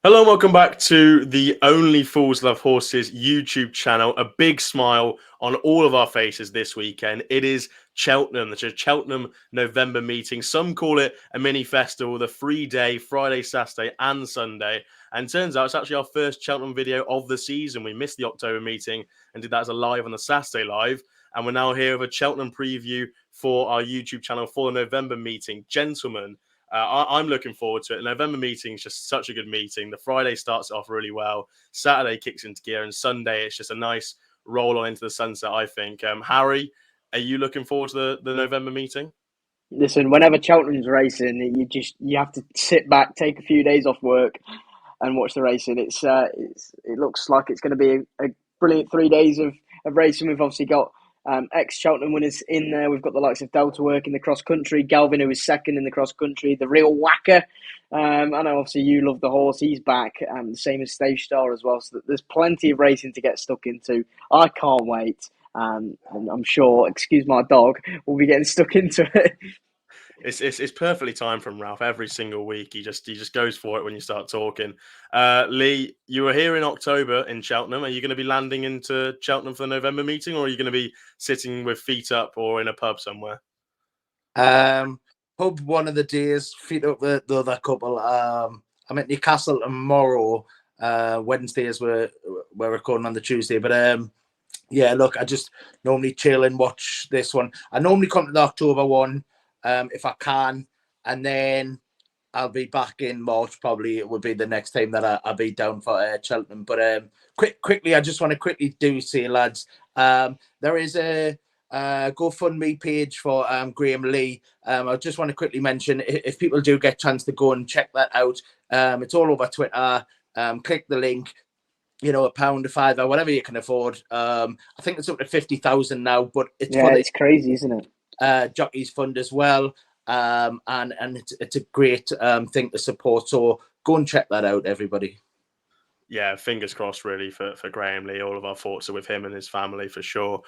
Hello and welcome back to the Only Fools Love Horses YouTube channel. A big smile on all of our faces this weekend. It is Cheltenham, the Cheltenham November Meeting. Some call it a mini festival, the 3-day, Friday, Saturday and Sunday. And turns out it's actually our first Cheltenham video of the season. We missed the October meeting and did that as a live on the Saturday live. And we're now here with a Cheltenham preview for our YouTube channel for the November Meeting. Gentlemen, I'm looking forward to it. The November meeting is just such a good meeting. The Friday starts off really well. Saturday kicks into gear. And Sunday, it's just a nice roll on into the sunset, I think. Harry, are you looking forward to the November meeting? Listen, whenever Cheltenham's racing, you have to sit back, take a few days off work, and watch the racing. It looks like it's going to be a brilliant 3 days of racing. We've obviously got ex-Cheltenham winners in there. We've got the likes of Delta Work in the cross-country, Galvin, who was second in the cross-country, the real whacker. I know obviously you love the horse. He's back, the same as Stage Star as well. So there's plenty of racing to get stuck into. I can't wait. And I'm sure, excuse my dog, we'll be getting stuck into it. It's perfectly timed from Ralph. Every single week, he just goes for it when you start talking. Lee, you were here in October in Cheltenham. Are you going to be landing into Cheltenham for the November meeting, or are you going to be sitting with feet up or in a pub somewhere? Pub one of the days, feet up the other couple. I'm at Newcastle tomorrow. Wednesday is we're recording on the Tuesday, but yeah, look, I just normally chill and watch this one. I normally come to the October one. If I can, and then I'll be back in March. Probably it would be the next time that I'll be down for Cheltenham. But quickly, I just want to quickly say, lads, there is a GoFundMe page for Graham Lee. I just want to quickly mention, if people do get a chance to go and check that out, it's all over Twitter. Click the link. You know, £1, £5, or whatever you can afford. I think it's up to 50,000 now, but it's crazy, isn't it? Jockey's Fund as well, and it's a great thing to support. So go and check that out, everybody. Yeah, fingers crossed, really, for Graham Lee. All of our thoughts are with him and his family, for sure.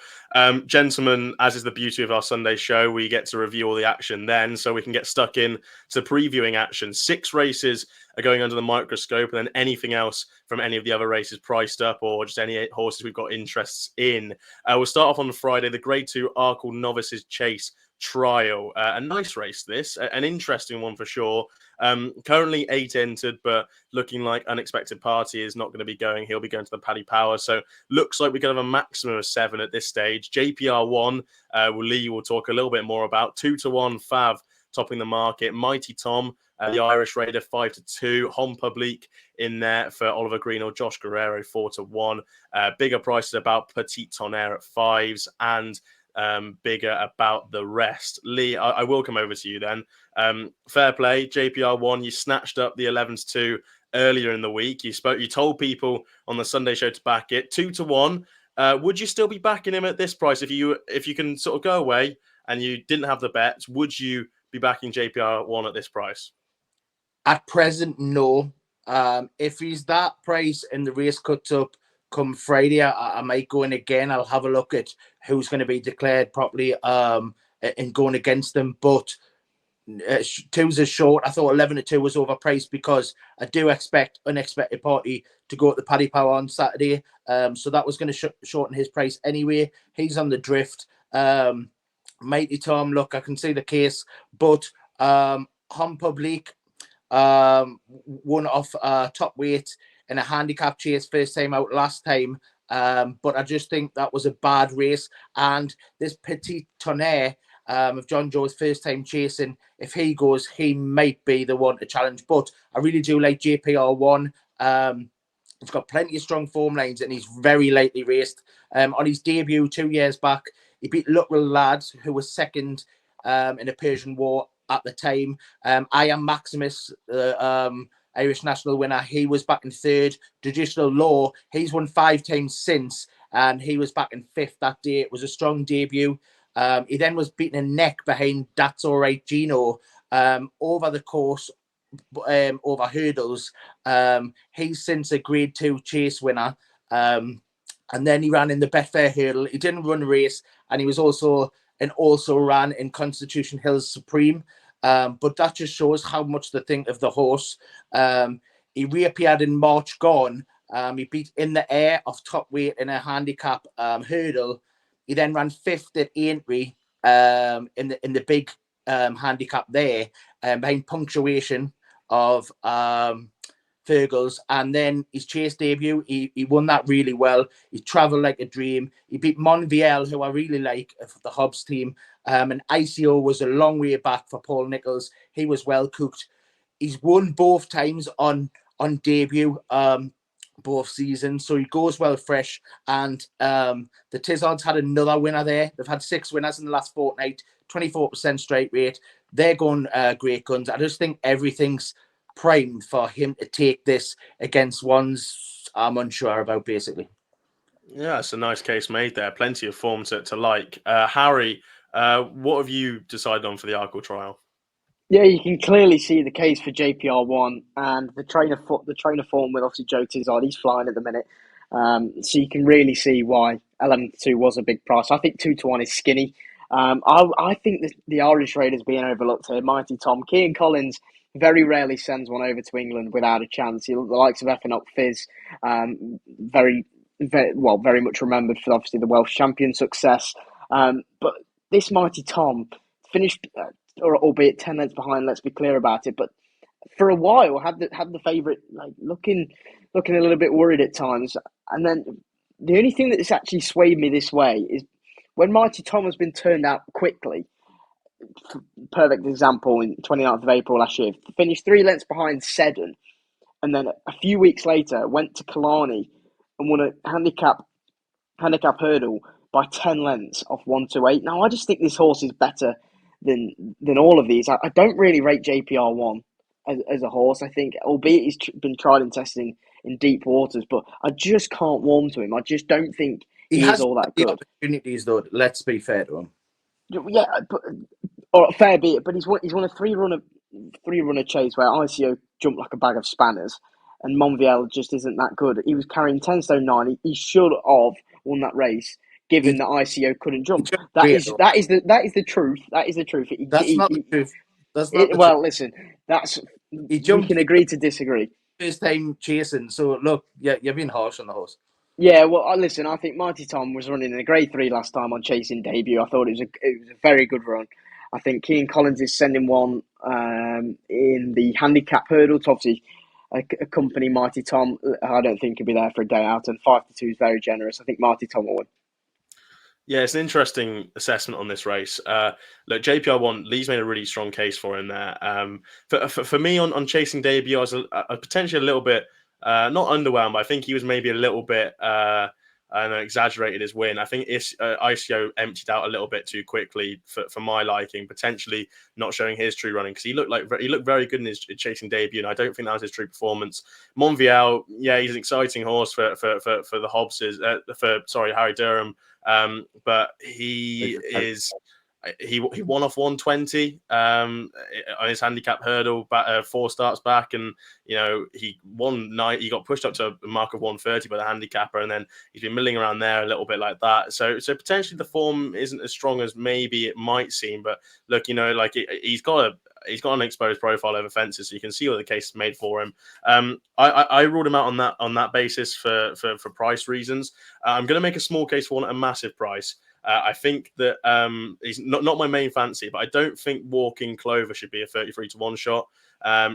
Gentlemen, as is the beauty of our Sunday show, we get to review all the action then, so we can get stuck in to previewing action. 6 races are going under the microscope, and then anything else from any of the other races priced up, or just any horses we've got interests in. We'll start off on Friday, the Grade 2 Arkle Novices Chase Trial. A nice race, this. An interesting one for sure. Currently 8 entered, but looking like Unexpected Party is not going to be going. He'll be going to the Paddy Power. So looks like we could have a maximum of 7 at this stage. JPR1, Lee will talk a little bit more about. 2-1 Fav topping the market. Mighty Tom, the Irish Raider, 5-2. Hom Public in there for Oliver Green or Josh Guerrero, 4-1. Bigger prices about Petit Tonnerre at 5s, and bigger about the rest. Lee, I will come over to you then. Fair play, JPR1, you snatched up the 11-2 earlier in the week. You told people on the Sunday show to back it. 2-1. Would you still be backing him at this price if you can sort of go away and you didn't have the bets? Would you be backing JPR1 at this price? At present, no. If he's that price and the race cuts up come Friday, I might go in again. I'll have a look at who's going to be declared properly and going against them. But 2s is short. I thought 11-2 was overpriced because I do expect Unexpected Party to go at the Paddy Power on Saturday. So that was going to shorten his price anyway. He's on the drift. Mighty Tom, look, I can see the case. But Hom Public won off top weight in a handicap chase first time out last time. But I just think that was a bad race. And this Petit Tonnerre of John Joe's first time chasing, if he goes, he might be the one to challenge. But I really do like JPR1. He's got plenty of strong form lines and he's very lightly raced. On his debut 2 years back, he beat Little Lads, who was second in a Persian War at the time. I Am Maximus, Irish national winner, he was back in 3rd. Traditional Law, he's won 5 times since, and he was back in 5th that day. It was a strong debut. He then was beaten a neck behind That's All Right Gino over the course, over hurdles. He's since a Grade 2 chase winner. And then he ran in the Betfair Hurdle. He didn't run a race, and he was also ran in Constitution Hills Supreme. But that just shows how much they think of the horse. He reappeared in March gone. He beat In the Air off top weight in a handicap hurdle. He then ran fifth at Aintree in the big handicap there, behind Punctuation of Fergals, and then his chase debut, he won that really well. He travelled like a dream. He beat Monvielle, who I really like, for the Hobbs team. And ICO was a long way back for Paul Nicholls. He was well cooked. He's won both times on debut, both seasons, so he goes well fresh. And the Tizards had another winner there. They've had 6 winners in the last fortnight, 24% straight rate. They're going great guns. I just think everything's primed for him to take this against ones I'm unsure about, basically. Yeah, it's a nice case made there. Plenty of form to like. Harry, what have you decided on for the Arkle trial? Yeah, you can clearly see the case for JPR1 and the trainer form with obviously Joe Tizard. He's flying at the minute. So you can really see why 11-2 was a big price. I think 2-1 is skinny. I think the Irish Raiders being overlooked here. Mighty Tom. Kean Collins very rarely sends one over to England without a chance. The likes of Effing Up Fizz, very much remembered for obviously the Welsh champion success. But this Mighty Tom finished, or albeit 10 lengths behind. Let's be clear about it. But for a while, had the favourite looking a little bit worried at times. And then the only thing that's actually swayed me this way is when Mighty Tom has been turned out quickly. Perfect example in 29th of April last year. Finished 3 lengths behind Seddon, and then a few weeks later went to Killarney and won a handicap hurdle by 10 lengths off 128. Now I just think this horse is better than all of these. I don't really rate JPR1 as a horse. I think, albeit he's been tried and tested in deep waters, but I just can't warm to him. I just don't think he is all that good. Opportunities, though. Let's be fair to him. Yeah, or fair be it, but he's won a three runner chase where ICO jumped like a bag of spanners, and Monvielle just isn't that good. He was carrying 10 stone 9. He should have won that race, given that ICO couldn't jump. That is the truth. That is the truth. That's not the truth. That's not the truth. Listen, we jumped. can agree to disagree. First time chasing, so look, yeah, you're being harsh on the horse. Yeah, well, listen, I think Mighty Tom was running in a grade 3 last time on chasing debut. I thought it was a very good run. I think Kean Collins is sending one in the handicap hurdle to obviously accompany Mighty Tom. I don't think he'll be there for a day out, and 5-2 is very generous. I think Mighty Tom will win. Yeah, it's an interesting assessment on this race. Look, JPR1, Lee's made a really strong case for him there. For me, on chasing debut, I was potentially a little bit not underwhelmed, but I think he was maybe a little bit exaggerated his win. I think ICO emptied out a little bit too quickly for my liking, potentially not showing his true running, because he looked very good in his chasing debut, and I don't think that was his true performance. Monvielle, yeah, he's an exciting horse for the Hobbses, Harry Durham, but he won off 120 on his handicap hurdle 4 starts back, and he won 9. He got pushed up to a mark of 130 by the handicapper, and then he's been milling around there a little bit like that. So potentially the form isn't as strong as maybe it might seem. But look, he's got an exposed profile over fences, so you can see what the case is made for him. I ruled him out on that basis for price reasons. I'm going to make a small case for one at a massive price. I think that he's not my main fancy, but I don't think Walking Clover should be a 33-1 shot.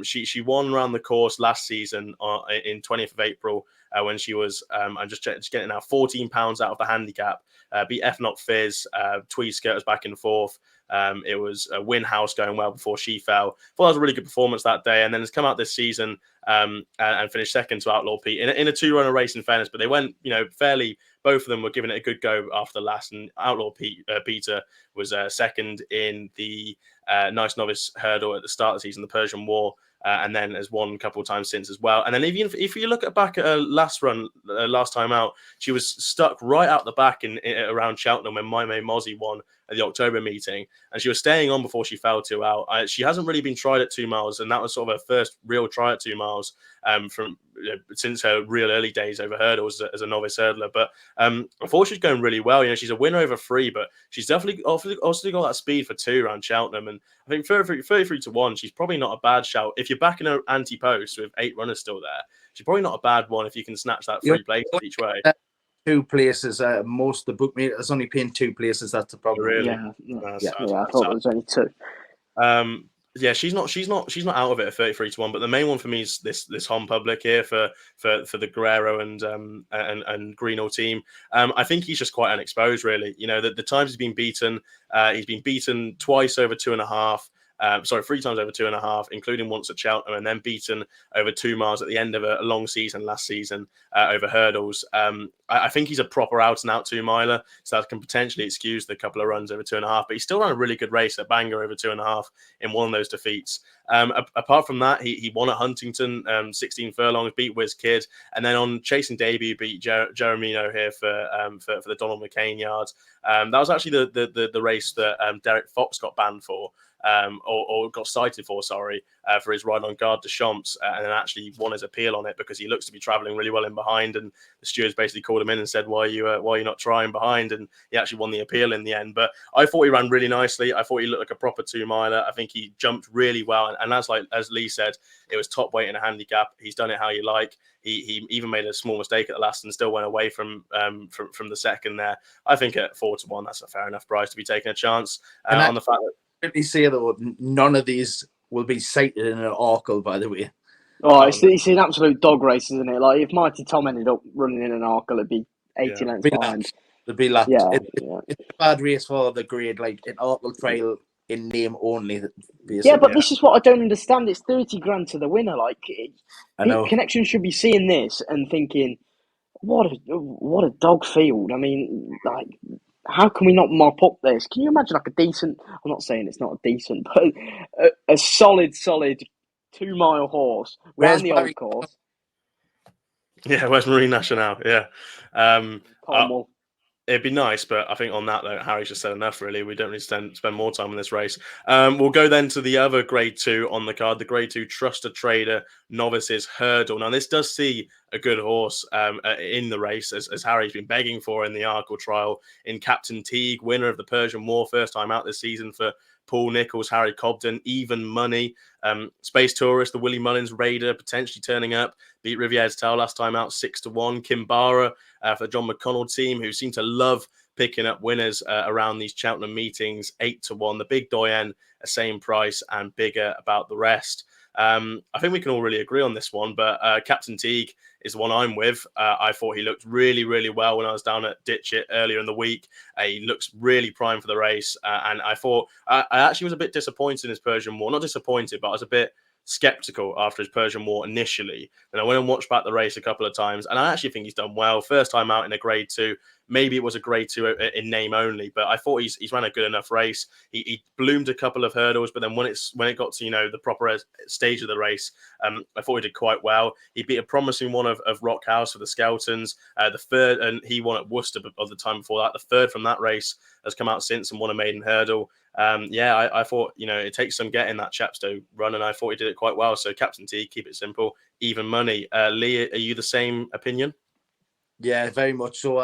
She won around the course last season in 20th of April when she was, I'm just getting now, £14 out of the handicap. Beat F Not Fizz, Tweed Skirters back and forth. It was a Win House going well before she fell. Thought that was a really good performance that day, and then has come out this season and finished second to Outlaw Pete in a 2-runner race, in fairness. But they went, fairly. Both of them were giving it a good go after the last, and Outlaw Peter was second in the Nice Novice hurdle at the start of the season, the Persian War. and then has won a couple of times since as well. And then even if you look back at her last time out, she was stuck right out the back in around Cheltenham when My May Mozzie won at the October meeting, and she was staying on before she fell 2 out. She hasn't really been tried at 2 miles, and that was sort of her first real try at 2 miles from since her real early days over hurdles as a novice hurdler. But I thought she's going really well. She's a winner over 3, but she's definitely also got that speed for 2 around Cheltenham. And I think 33 to 1, she's probably not a bad shout. If you're backing her anti-post with 8 runners still there, she's probably not a bad one if you can snatch that 3 places each way. 2 places. Most of the bookmakers only paying 2 places. That's the problem. Really? I thought there was only 2. Yeah, she's not out of it at 33 to 1. But the main one for me is this Hon Public here for the Guerrero and Greeno team. I think he's just quite unexposed, really. The times he's been beaten twice over 2.5. 3 times over 2.5, including once at Cheltenham, and then beaten over 2 miles at the end of a long season last season over hurdles. I think he's a proper out-and-out 2-miler, so that can potentially excuse the couple of runs over 2.5, but he still ran a really good race at Bangor over 2.5 in one of those defeats. Apart from that, he won at Huntington, 16 furlongs, beat Wiz Kid, and then on Chasing Debut beat Jeremino here for the Donald McCain yards. That was actually the race that Derek Fox got banned for. Or got cited for his ride on Garde de Champs, and then actually won his appeal on it because he looks to be travelling really well in behind, and the stewards basically called him in and said, why are you not trying behind? And he actually won the appeal in the end. But I thought he ran really nicely. I thought he looked like a proper 2-miler. I think he jumped really well, and as Lee said, it was top weight in a handicap. He's done it how you like. He even made a small mistake at the last and still went away from the second there. I think at 4 to 1, that's a fair enough price to be taking a chance on the fact that. Say though, none of these will be cited in an Arkle, by the way. It's an absolute dog race, isn't it? Like if Mighty Tom ended up running in an Arkle, it'd be 80 lengths behind. It'd be lapped. It's a bad race for the grade, like an Arkle trail in name only. This is what I don't understand. It's 30 grand to the winner. Like, I know. Connection should be seeing this and thinking, what a dog field. I mean, like, how can we not mop up this? Can you imagine like a decent? I'm not saying it's not a decent, but a solid 2-mile horse around the old course. Yeah, where's Marine Nationale? Yeah. Cornwall. It'd be nice, but I think on that though, Harry's just said enough. Really, we don't need to spend more time on this race. We'll go then to the other Grade 2 on the card, the Grade 2 Trustatrader Novices Hurdle. Now, this does see a good horse in the race, as Harry's been begging for in the Arkle trial, in Captain Teague, winner of the Persian War, first time out this season for Paul Nicholls, Harry Cobden, even money. Space Tourist, the Willie Mullins Raider, potentially turning up. Beat Riviere's Tale last time out 6 to 1. Kimbara for the John McConnell team, who seem to love picking up winners around these Cheltenham meetings, 8 to 1. The Big Doyen, a same price and bigger about the rest. I think we can all really agree on this one, but Captain Teague is the one I'm with. I thought he looked really, really well when I was down at Ditchit earlier in the week. He looks really prime for the race. And I thought I actually was a bit disappointed in his Persian War. Not disappointed, but I was a bit skeptical after his Persian War initially. And I went and watched back the race a couple of times, and I actually think he's done well. First time out in a Grade 2. Maybe it was a Grade 2 in name only, but I thought he's ran a good enough race. He bloomed a couple of hurdles, but then when it got to the proper stage of the race, I thought he did quite well. He beat a promising one of Rock House for the Skeltons. The third, and he won at Worcester of the time before that. The third from that race has come out since and won a maiden hurdle. I thought it takes some getting that Chepstow run, and I thought he did it quite well. So Captain T, keep it simple, even money. Lee, are you the same opinion? Yeah, very much so.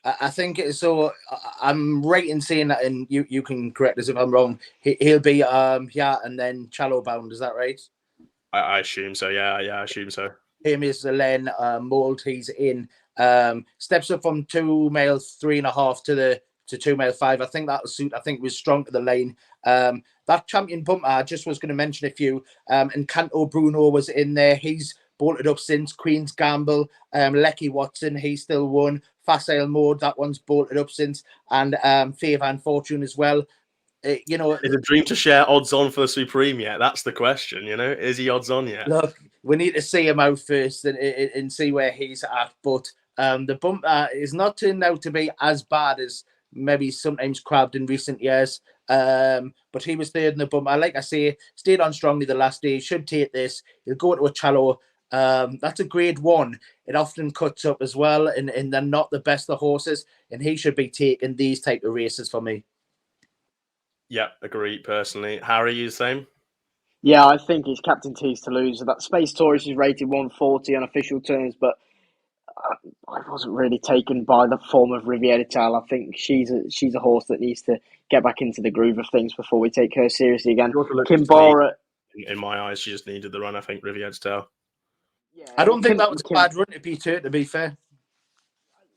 I think so. I'm right in saying that, and you can correct us if I'm wrong. He'll be and then Challow bound. Is that right? I assume so. Yeah, I assume so. Him is the Len mold. He's in. Steps up from 2 miles 3.5 to 2 mile 5. I think that'll suit. I think we're strong to the lane. That champion bumper, I just was going to mention a few. And Canto Bruno was in there. He's bolted up since. Queen's Gamble, Lecky Watson, he still won. Facile Mode, that one's bolted up since. And Favour and Fortune as well. Is a dream to share odds on for the Supreme yet? That's the question, Is he odds on yet? Look, we need to see him out first and see where he's at. But the bumper is not turned out to be as bad as maybe sometimes crabbed in recent years. But he was third in the bumper. Like I say, stayed on strongly the last day. Should take this. He'll go to a Challow. That's a grade 1. It often cuts up as well, and they're not the best of horses, and he should be taking these type of races for me. Yeah, agree personally. Harry, you the same? Yeah, I think it's Captain T's to lose. That Space Taurus is rated 140 on official terms, but I wasn't really taken by the form of Riviera Tal. I think she's a horse that needs to get back into the groove of things before we take her seriously again. Kimbara, in my eyes, she just needed the run. I think Rivier's tail. Yeah, I don't think that was a bad run to beat her, to be fair.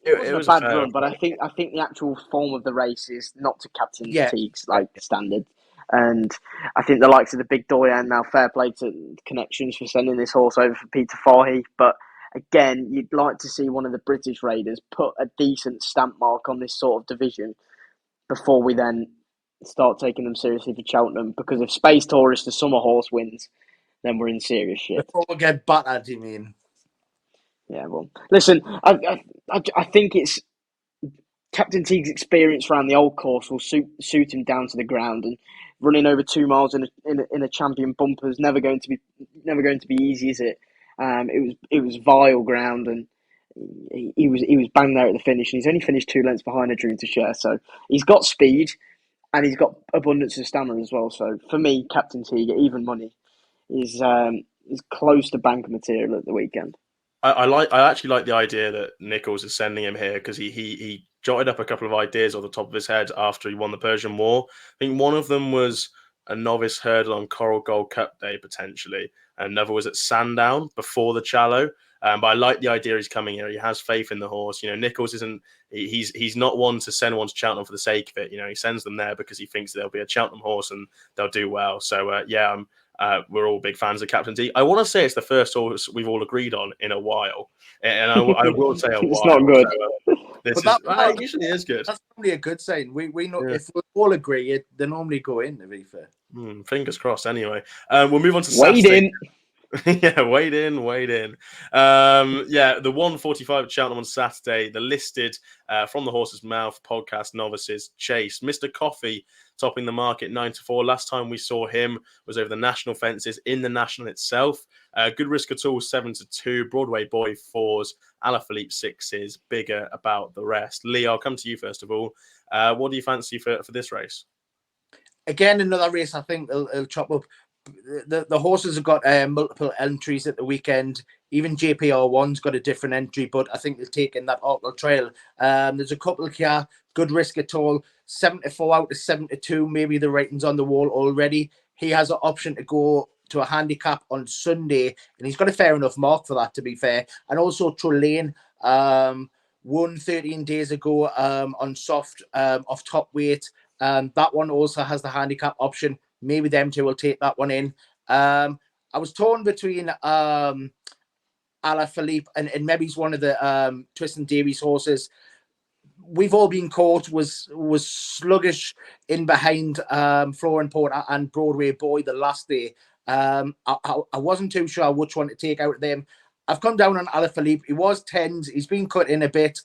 It wasn't a bad run, but I think the actual form of the race is not to Captain Teague's standard. And I think the likes of the Big Doyen now, fair play to Connections for sending this horse over for Peter Fahey. But again, you'd like to see one of the British Raiders put a decent stamp mark on this sort of division before we then start taking them seriously for Cheltenham. Because if Space Taurus, the summer horse, wins, then we're in serious shit. Before we get battered, you mean? Yeah, well, listen, I think it's Captain Teague's experience around the old course will suit him down to the ground, and running over 2 miles in a champion bumper is never going to be easy, is it? It was vile ground, and he was bang there at the finish, and he's only finished 2 lengths behind a Dream to Share, so he's got speed and he's got abundance of stamina as well. So for me, Captain Teague at even money is close to bank material at the weekend. I actually like the idea that Nichols is sending him here because he jotted up a couple of ideas off the top of his head after he won the Persian War. I think one of them was a novice hurdle on Coral Gold Cup Day, potentially. And another was at Sandown before the Challow. But I like the idea he's coming here. He has faith in the horse. You know, Nichols isn't. He's not one to send one to Cheltenham for the sake of it. You know, he sends them there because he thinks there'll be a Cheltenham horse and they'll do well. So yeah, we're all big fans of Captain T. I want to say it's the first horse we've all agreed on in a while, and I will say a while. It's not good. It usually is good. That's probably a good sign. We know if we all agree, they normally go in. To be fair, fingers crossed. Anyway, we'll move on to Saturday. Yeah, wade in. The 145 at Cheltenham on Saturday. The listed from the horse's mouth podcast Novices Chase. Mr. Coffee topping the market 9-4. Last time we saw him was over the national fences in the national itself. Good Risk at All 7-2. Broadway Boy 4s. Alaphilippe 6s. Bigger about the rest. Lee, I'll come to you first of all. What do you fancy for this race? Again, another race I think they'll chop up. The horses have got multiple entries at the weekend. Even JPR1's got a different entry, but I think they'll take in that Arkle trail. There's a couple here. Good Risk at All 7-4 out of 7-2. Maybe the rating's on the wall already. He has an option to go to a handicap on Sunday, and he's got a fair enough mark for that, to be fair. And also Trelane won 13 days ago on soft off top weight. That one also has the handicap option. Maybe them two will take that one in. I was torn between Alaphilippe and maybe he's one of the Twist and Davies horses. We've all been caught was sluggish in behind Florent Porter and Broadway Boy the last day. I wasn't too sure which one to take out of them. I've come down on Alaphilippe. He was 10s. He's been cut in a bit.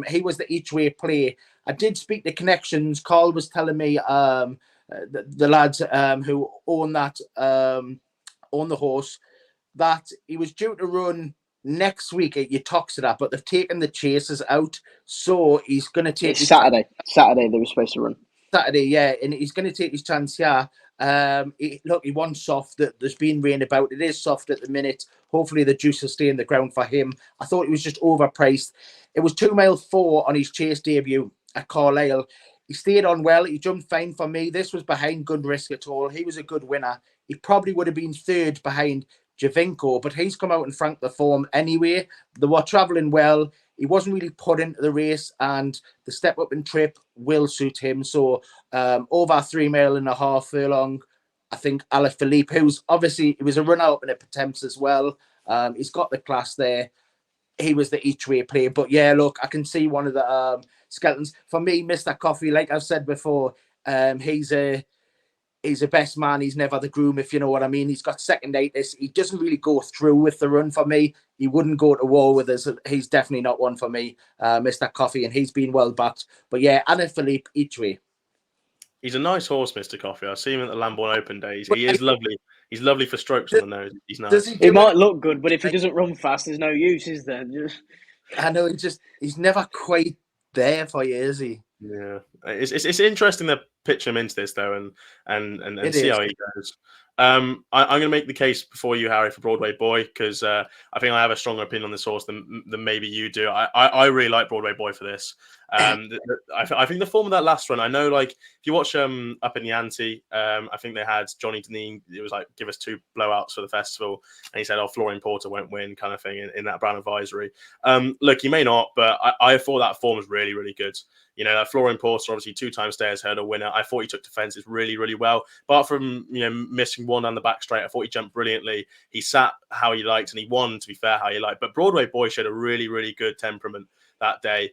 He was the each way play. I did speak to Connections. Carl was telling me the lads who own the horse, that he was due to run next week at Utoxeter, but they've taken the chasers out, so he's going to take Saturday they were supposed to run Saturday, yeah, and he's going to take his chance here. He wants soft. There's been rain about. It is soft at the minute. Hopefully the juice will stay in the ground for him. I thought he was just overpriced. It was 2 mile 4 on his chase debut at Carlisle. He stayed on well. He jumped fine for me. This was behind Good Risk at All. He was a good winner. He probably would have been third behind Javinko, but he's come out and franked the form anyway. They were travelling well. He wasn't really put into the race, and the step up and trip will suit him. So over 3.5 furlong, I think Alaphilippe, who's obviously, he was a runner up in a Potemps as well. He's got the class there. He was the each way play. But yeah, look, I can see one of the skeletons. For me, Mr. Coffee, like I've said before, he's a best man. He's never the groom, if you know what I mean. He's got seconditis. He doesn't really go through with the run for me. He wouldn't go to war with us. He's definitely not one for me, Mr. Coffee, and he's been well backed. But yeah, Alaphilippe each way. He's a nice horse, Mr. Coffee. I see him at the Lambourne Open days. But He like, is lovely. He's lovely for strokes on the nose. He's does nice. he It do might it? look good, but if he doesn't run fast, there's no use, is there? I know he's never quite there for you, is he? Yeah, it's interesting to pitch him into this though, and It see is. how he goes. I'm going to make the case before you, Harry, for Broadway Boy, because I think I have a stronger opinion on this horse than maybe you do. I really like Broadway Boy for this. I think the form of that last run, I know, like, if you watch Up in the Ante, I think they had Johnny Deneen. It was like, give us 2 blowouts for the festival, and he said, "Oh, Florian Porter won't win," kind of thing in that Brown advisory. Look, he may not, but I thought that form was really, really good. You know, Florian Porter, obviously 2-time Stayers hurdle winner. I thought he took defenses really, really well. Apart from, missing one down the back straight, I thought he jumped brilliantly. He sat how he liked, and he won, to be fair, how he liked. But Broadway Boy showed a really, really good temperament that day.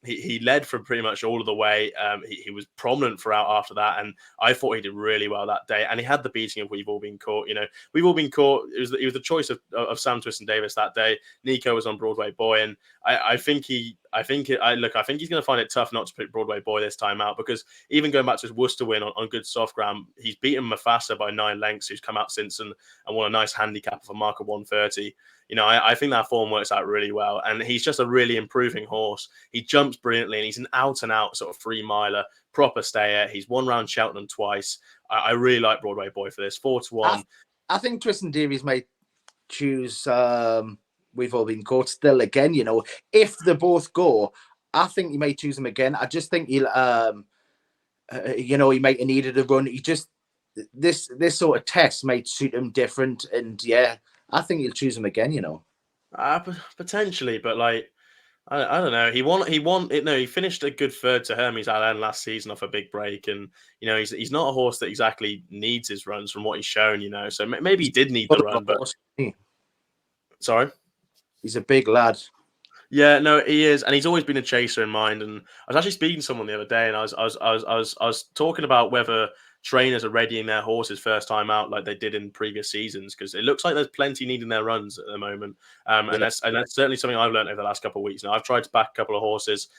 He led from pretty much all of the way. He was prominent throughout after that, and I thought he did really well that day. And he had the beating of We've All Been Caught. We've All Been Caught. It was the choice of Sam Twiston Davis that day. Nico was on Broadway Boy, and I think he's going to find it tough not to pick Broadway Boy this time out, because even going back to his Worcester win on good soft ground, he's beaten Mufasa by 9 lengths, who's come out since and won a nice handicap of a mark of 130. I think that form works out really well, and he's just a really improving horse. He jumps brilliantly, and he's an out-and-out sort of 3-miler, proper stayer. He's won round Cheltenham twice. I really like Broadway Boy for this. 4-1. I think Tristan Davies might choose We've All Been Caught still again. If they both go, I think he might choose him again. I just think he'll, he might have needed a run. He just this sort of test might suit him different, and yeah, I think he'll choose him again. Potentially, but like, I don't know. He won it. No, he finished a good third to Hermes Allen last season off a big break, and he's not a horse that exactly needs his runs from what he's shown. So maybe he did need the run, but sorry, he's a big lad. Yeah, no, he is, and he's always been a chaser in mind. And I was actually speaking to someone the other day, and I was talking about whether trainers are readying their horses first time out like they did in previous seasons, because it looks like there's plenty needing their runs at the moment. And that's certainly something I've learned over the last couple of weeks. Now, I've tried to back a couple of horses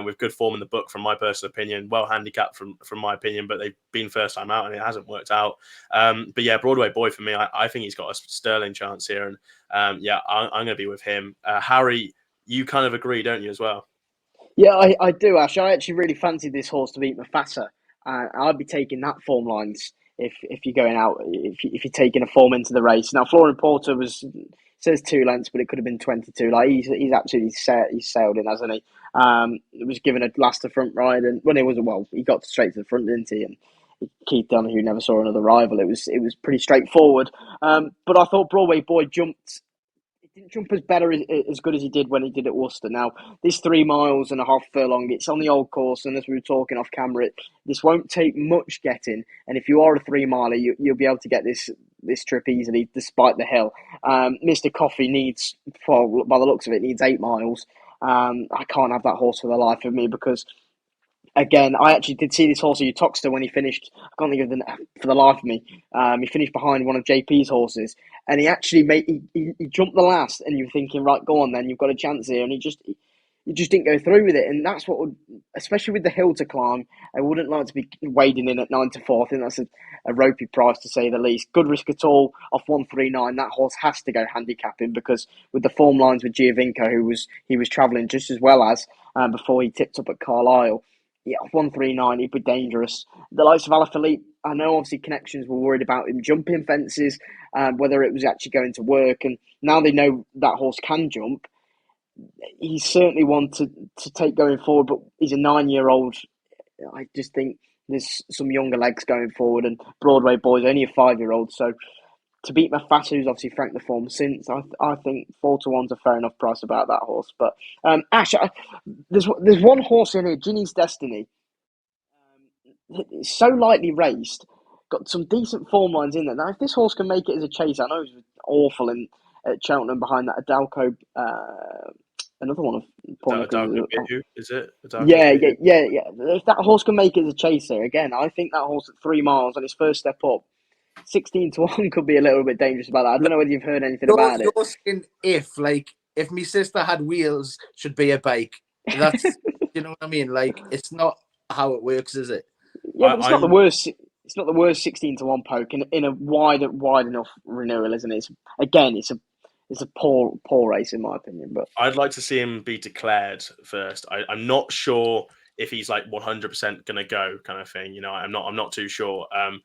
with good form in the book, from my personal opinion, well handicapped from my opinion, but they've been first time out and it hasn't worked out. But yeah, Broadway Boy for me, I think he's got a sterling chance here, and I'm going to be with him. Harry, you kind of agree, don't you, as well? Yeah, I do, Ash. I actually really fancied this horse to beat Mufasa. I'd be taking that form lines if you're going out, if you're taking a form into the race. Now, Florian Porter says 2 lengths, but it could have been 22. Like, he's absolutely he's sailed in, hasn't he? It was given a last to front ride, and when it was he got straight to the front, didn't he? And Keith Donahue never saw another rival. It was pretty straightforward. But I thought Broadway Boy didn't jump as good as he did when he did at Worcester. Now, this 3.5 miles furlong, it's on the old course, and as we were talking off camera, this won't take much getting. And if you are a 3-miler, you'll be able to get this trip easily, despite the hill. Mr. Coffee needs, by the looks of it, needs 8 miles. I can't have that horse for the life of me, because again, I actually did see this horse at Utoxeter when he finished. I can't think of for the life of me. He finished behind one of JP's horses, and he actually he jumped the last. And you're thinking, right, go on then, you've got a chance here. And he just didn't go through with it. And that's what especially with the hill to climb, I wouldn't like to be wading in at 9-4. I think that's a ropey price, to say the least. Good risk at all off 139. That horse has to go handicapping, because with the form lines with Giovinco, he was travelling just as well as before he tipped up at Carlisle. Yeah, 139, he'd be dangerous. The likes of Alaphilippe, I know obviously connections were worried about him jumping fences, whether it was actually going to work. And now they know that horse can jump. He's certainly one to take going forward, but he's a 9-year-old. I just think there's some younger legs going forward, and Broadway Boy's only a 5-year-old. So to beat Mufasa, who's obviously franked the form since, I think 4-1's a fair enough price about that horse. But Ash, there's one horse in here, Ginny's Destiny. It's so lightly raced, got some decent form lines in there. Now, if this horse can make it as a chase, I know he was awful at Cheltenham behind that Adalco, another one of Adalco is it? Yeah. If that horse can make it as a chaser, again, I think that horse at 3 miles on his first step up, 16-1 could be a little bit dangerous about that. I don't know whether you've heard anything about it. You're saying if my sister had wheels, should be a bike. That's you know what I mean? Like, it's not how it works, is it? Yeah, but it's not the worst. It's not the worst 16-1 poke in a wide enough renewal, isn't it? It's a poor race in my opinion. But I'd like to see him be declared first. I'm not sure if he's like 100% going to go, kind of thing. I'm not too sure. I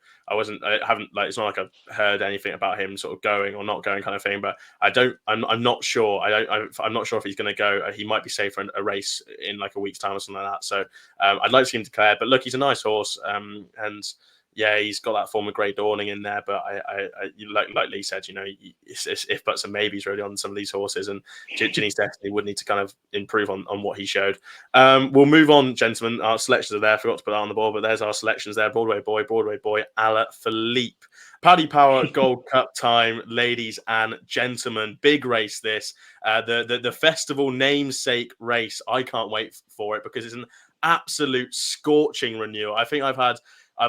haven't like, it's not like I've heard anything about him sort of going or not going, kind of thing. But I'm not sure. I'm not sure if he's going to go. He might be safe for a race in like a week's time or something like that. So I'd like to see him declared. But look, he's a nice horse. And yeah, he's got that form of Great Dawning in there, but like Lee said, it's if buts and maybes really on some of these horses, and Ginny's definitely would need to kind of improve on what he showed. We'll move on, gentlemen. Our selections are there. I forgot to put that on the board, but there's our selections there. Broadway boy, Ala Philippe. Paddy Power Gold Cup time, ladies and gentlemen. Big race this. The festival namesake race. I can't wait for it because it's an absolute scorching renewal. I think I've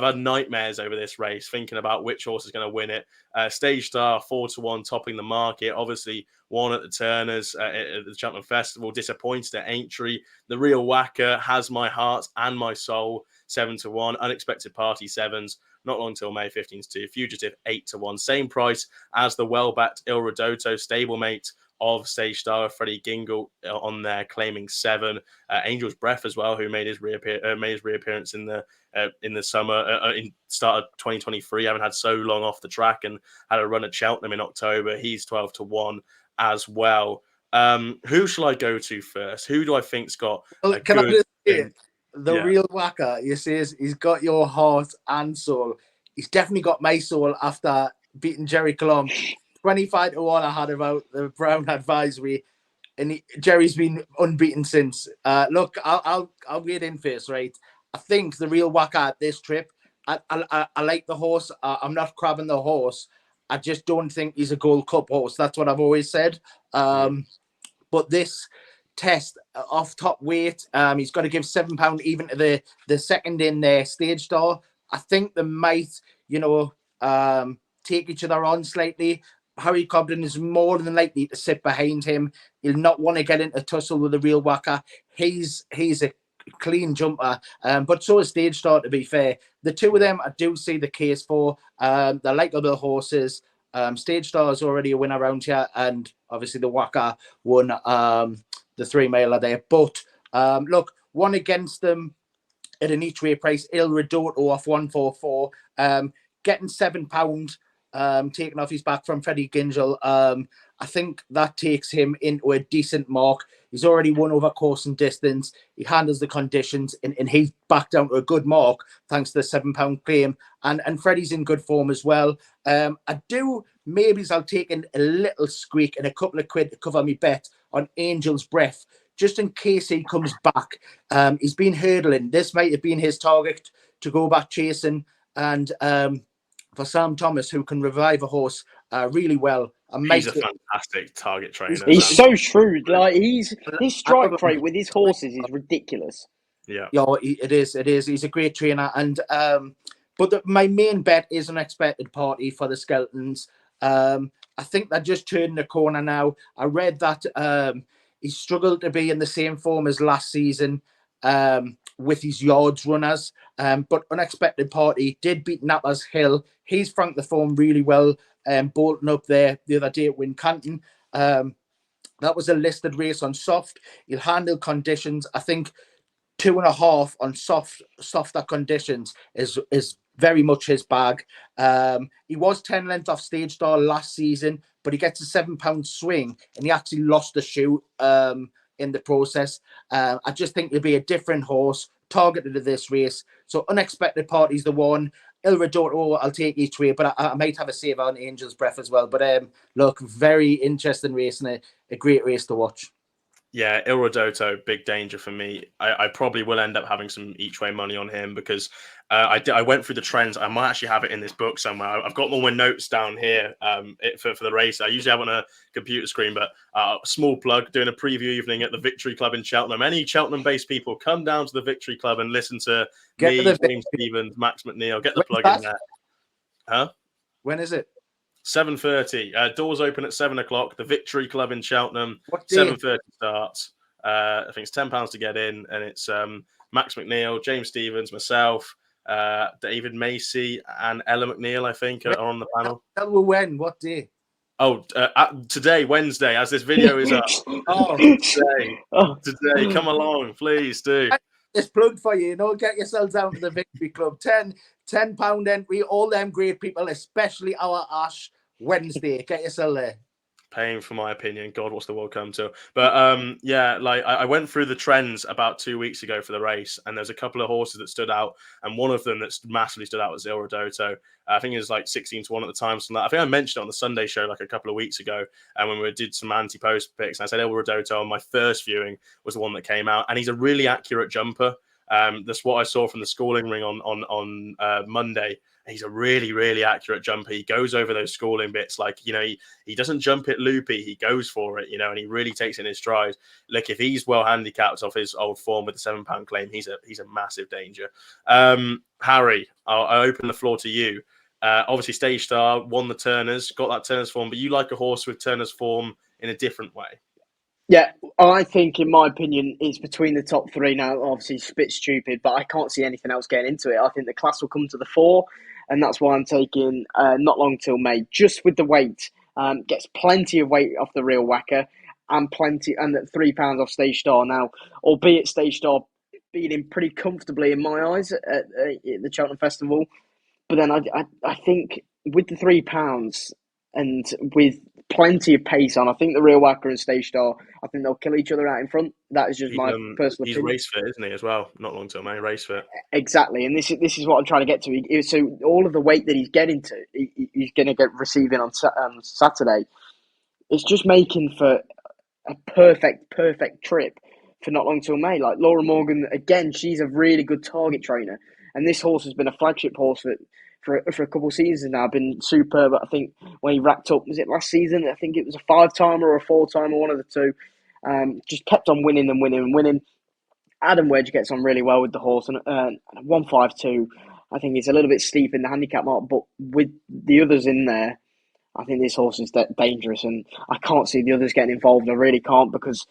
had nightmares over this race, thinking about which horse is going to win it. Stage Star 4-1, topping the market. Obviously, won at the Turners at the Cheltenham Festival. Disappointed at Aintree. The Real Whacker has my heart and my soul. 7-1. Unexpected Party 7s. Not long till May 15-2. Fugitive 8-1. Same price as the well-backed Il Rodotto stablemate of Stage Star, Freddie Gingle on there, claiming 7. Angel's Breath as well, who made his reappearance in the summer, in start of 2023. Haven't had so long off the track and had a run at Cheltenham in October. He's 12-1 as well. Who shall I go to first? Who do I think's got a Can good? I just say, the Real Whacker, you say he's got your heart and soul. He's definitely got my soul after beating Jerry Colomb. 25-1 I had about the Brown Advisory, and Jerry's been unbeaten since. Look, I'll get in first, right? I think the Real Whacker at this trip, I like the horse. I'm not crabbing the horse. I just don't think he's a Gold Cup horse. That's what I've always said. But this test off top weight, he's got to give £7 even to the second in there, Stage Star. I think they might, take each other on slightly. Harry Cobden is more than likely to sit behind him. He'll not want to get into tussle with the Real Whacker. He's a clean jumper, but so is Stage Star, to be fair. The two of them I do see the case for. They're like other horses. Stage Star is already a win around here, and obviously the Whacker won the 3 miler there. But look, one against them at an each way price, Il Rodotto off 144, getting £7 taken off his back from Freddie Gingle. I think that takes him into a decent mark. He's already won over course and distance. He handles the conditions, and he's back down to a good mark thanks to the £7 claim. And Freddie's in good form as well. Maybe I'll take a little squeak and a couple of quid to cover me bet on Angel's Breath, just in case he comes back. He's been hurdling. This might have been his target to go back chasing. And for Sam Thomas, who can revive a horse really well. He's a fantastic target trainer. He's so shrewd. Like his strike rate with his horses is ridiculous. Yeah, it is. He's a great trainer, and but my main bet is Unexpected Party for the Skeletons. I think they're just turning the corner now. I read that he struggled to be in the same form as last season with his yards runners, but Unexpected Party did beat Nappers Hill. He's franked the form really well, bolting up there the other day at Wincanton. That was a listed race on soft. He'll handle conditions. I think 2.5 on softer conditions is very much his bag. He was 10 lengths off Stage Star last season, but he gets a £7 swing, and he actually lost the shoe in the process. I just think he'll be a different horse targeted to this race. So Unexpected Party's the one. Il Rodotto, I'll take each way, but I might have a save on Angel's Breath as well. But look, very interesting race and a great race to watch. Yeah, Il Rodotto, big danger for me. I probably will end up having some each way money on him because I went through the trends. I might actually have it in this book somewhere. I've got all my notes down here for the race. I usually have it on a computer screen, but small plug, doing a preview evening at the Victory Club in Cheltenham. Any Cheltenham-based people, come down to the Victory Club and listen to me, James Stevens, Max McNeil. Get the plug in there. Huh? When is it? 7:30. Doors open at 7 o'clock. The Victory Club in Cheltenham. 7:30 starts. I think it's £10 to get in, and it's Max McNeil, James Stevens, myself, David Macy and Ella McNeil, I think, are on the panel. Tell me when, what day? Oh, today, Wednesday, as this video is up. Oh, Today, come along, please do. This plug for you, get yourselves down to the Victory Club. £10 entry, all them great people, especially our Ash, Wednesday. Get yourself there. Paying for my opinion. God, what's the world come to? But yeah, like I went through the trends about 2 weeks ago for the race, and there's a couple of horses that stood out, and one of them that's massively stood out was Il Rodotto. I think it was like 16-1 at the time. So I think I mentioned it on the Sunday show like a couple of weeks ago, and when we did some anti-post picks, and I said Il Rodotto on my first viewing was the one that came out, and he's a really accurate jumper. That's what I saw from the schooling ring on Monday. He's a really, really accurate jumper. He goes over those schooling bits. Like, he doesn't jump it loopy. He goes for it, and he really takes it in his stride. Look, if he's well handicapped off his old form with the £7 claim, he's a massive danger. Harry, I'll open the floor to you. Obviously, Stage Star won the Turners, got that Turners form, but you like a horse with Turners form in a different way. Yeah, I think, in my opinion, it's between the top three now. Obviously, it's a bit stupid, but I can't see anything else getting into it. I think the class will come to the fore, and that's why I'm taking Not Long Till May, just with the weight. Gets plenty of weight off the Real Whacker, and at £3 off Stage Star. Now, albeit Stage Star beating pretty comfortably in my eyes at the Cheltenham Festival, but then I think with the £3 and with plenty of pace on, I think the Real Whacker and Stage Star, I think they'll kill each other out in front. That is just my personal opinion. He's race fit, isn't he, as well? Not Long Till May, race fit. Exactly, and this is what I'm trying to get to. So all of the weight that he's getting to, he's going to get receiving on Saturday. It's just making for a perfect trip for Not Long Till May. Like Laura Morgan, again, she's a really good target trainer, and this horse has been a flagship horse for a couple of seasons now. Been superb. I think when he racked up, was it last season? I think it was a 5-timer or a 4-timer, one of the two. Just kept on winning and winning and winning. Adam Wedge gets on really well with the horse, and 152. I think it's a little bit steep in the handicap mark, but with the others in there, I think this horse is dangerous, and I can't see the others getting involved. I really can't, because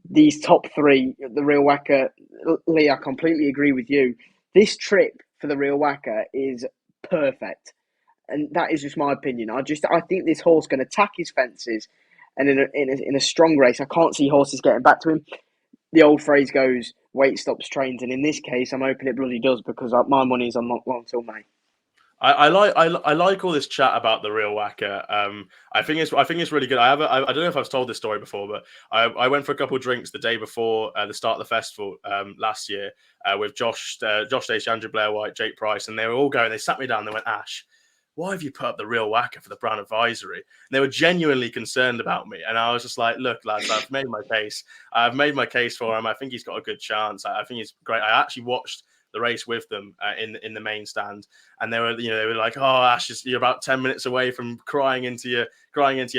these top three, the Real Whacker, Lee, I completely agree with you. This trip for the Real Whacker is perfect, and that is just my opinion. I think this horse can attack his fences, and in a strong race, I can't see horses getting back to him. The old phrase goes, "Weight stops trains," and in this case, I'm hoping it bloody does, because my money is on Not Long Till May. I like all this chat about the Real Whacker. I think it's really good. I don't know if I've told this story before, but I went for a couple of drinks the day before the start of the festival last year with Josh Stacey, Andrew Blair White, Jake Price, and they were all going. They sat me down. They went, "Ash, why have you put up the Real Whacker for the Brown Advisory?" And they were genuinely concerned about me, and I was just like, "Look, lads, I've made my case. I've made my case for him. I think he's got a good chance. I think he's great." I actually watched the race with them in the main stand, and they were like, "Oh, Ash, you're about 10 minutes away from crying into your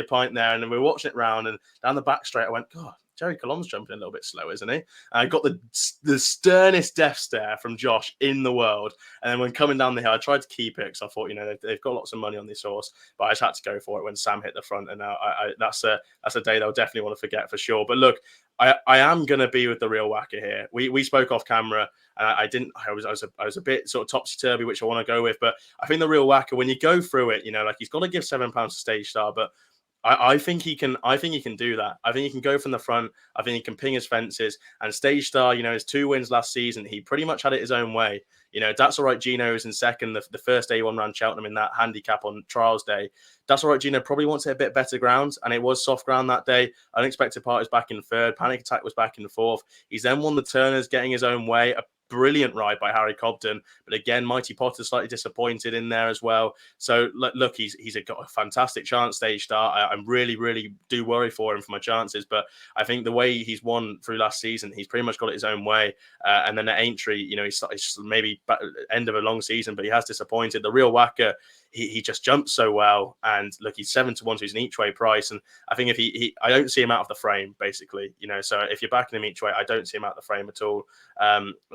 pint there." And then we were watching it round, and down the back straight, I went, "God, Jerry Colom's jumping a little bit slow, isn't he?" And I got the sternest death stare from Josh in the world. And then when coming down the hill, I tried to keep it, because I thought, they've got lots of money on this horse, but I just had to go for it when Sam hit the front. And that's a day they'll definitely want to forget for sure. But look, I am going to be with the Real Whacker here. We spoke off camera, and I was a bit sort of topsy-turvy, which I want to go with. But I think the Real Whacker, when you go through it, like he's got to give £7 to Stage Star, but I think he can. I think he can do that. I think he can go from the front. I think he can ping his fences. And Stage Star, his 2 wins last season, he pretty much had it his own way. That's all right. Gino is in second. The first day he won around Cheltenham in that handicap on trials day. That's all right. Gino probably wants it a bit better ground, and it was soft ground that day. Unexpected Part was back in third. Panic Attack was back in fourth. He's then won the Turners, getting his own way. A brilliant ride by Harry Cobden, but again, Mighty Potter slightly disappointed in there as well. So look, he's got a fantastic chance, Stage Star. I really, really do worry for him for my chances, but I think the way he's won through last season, he's pretty much got it his own way. And then at Aintree, he's maybe end of a long season, but he has disappointed. The Real Whacker, he just jumps so well. And look, he's 7-1, so he's an each way price. And I think if I don't see him out of the frame, basically, so if you're backing him each way, I don't see him out of the frame at all.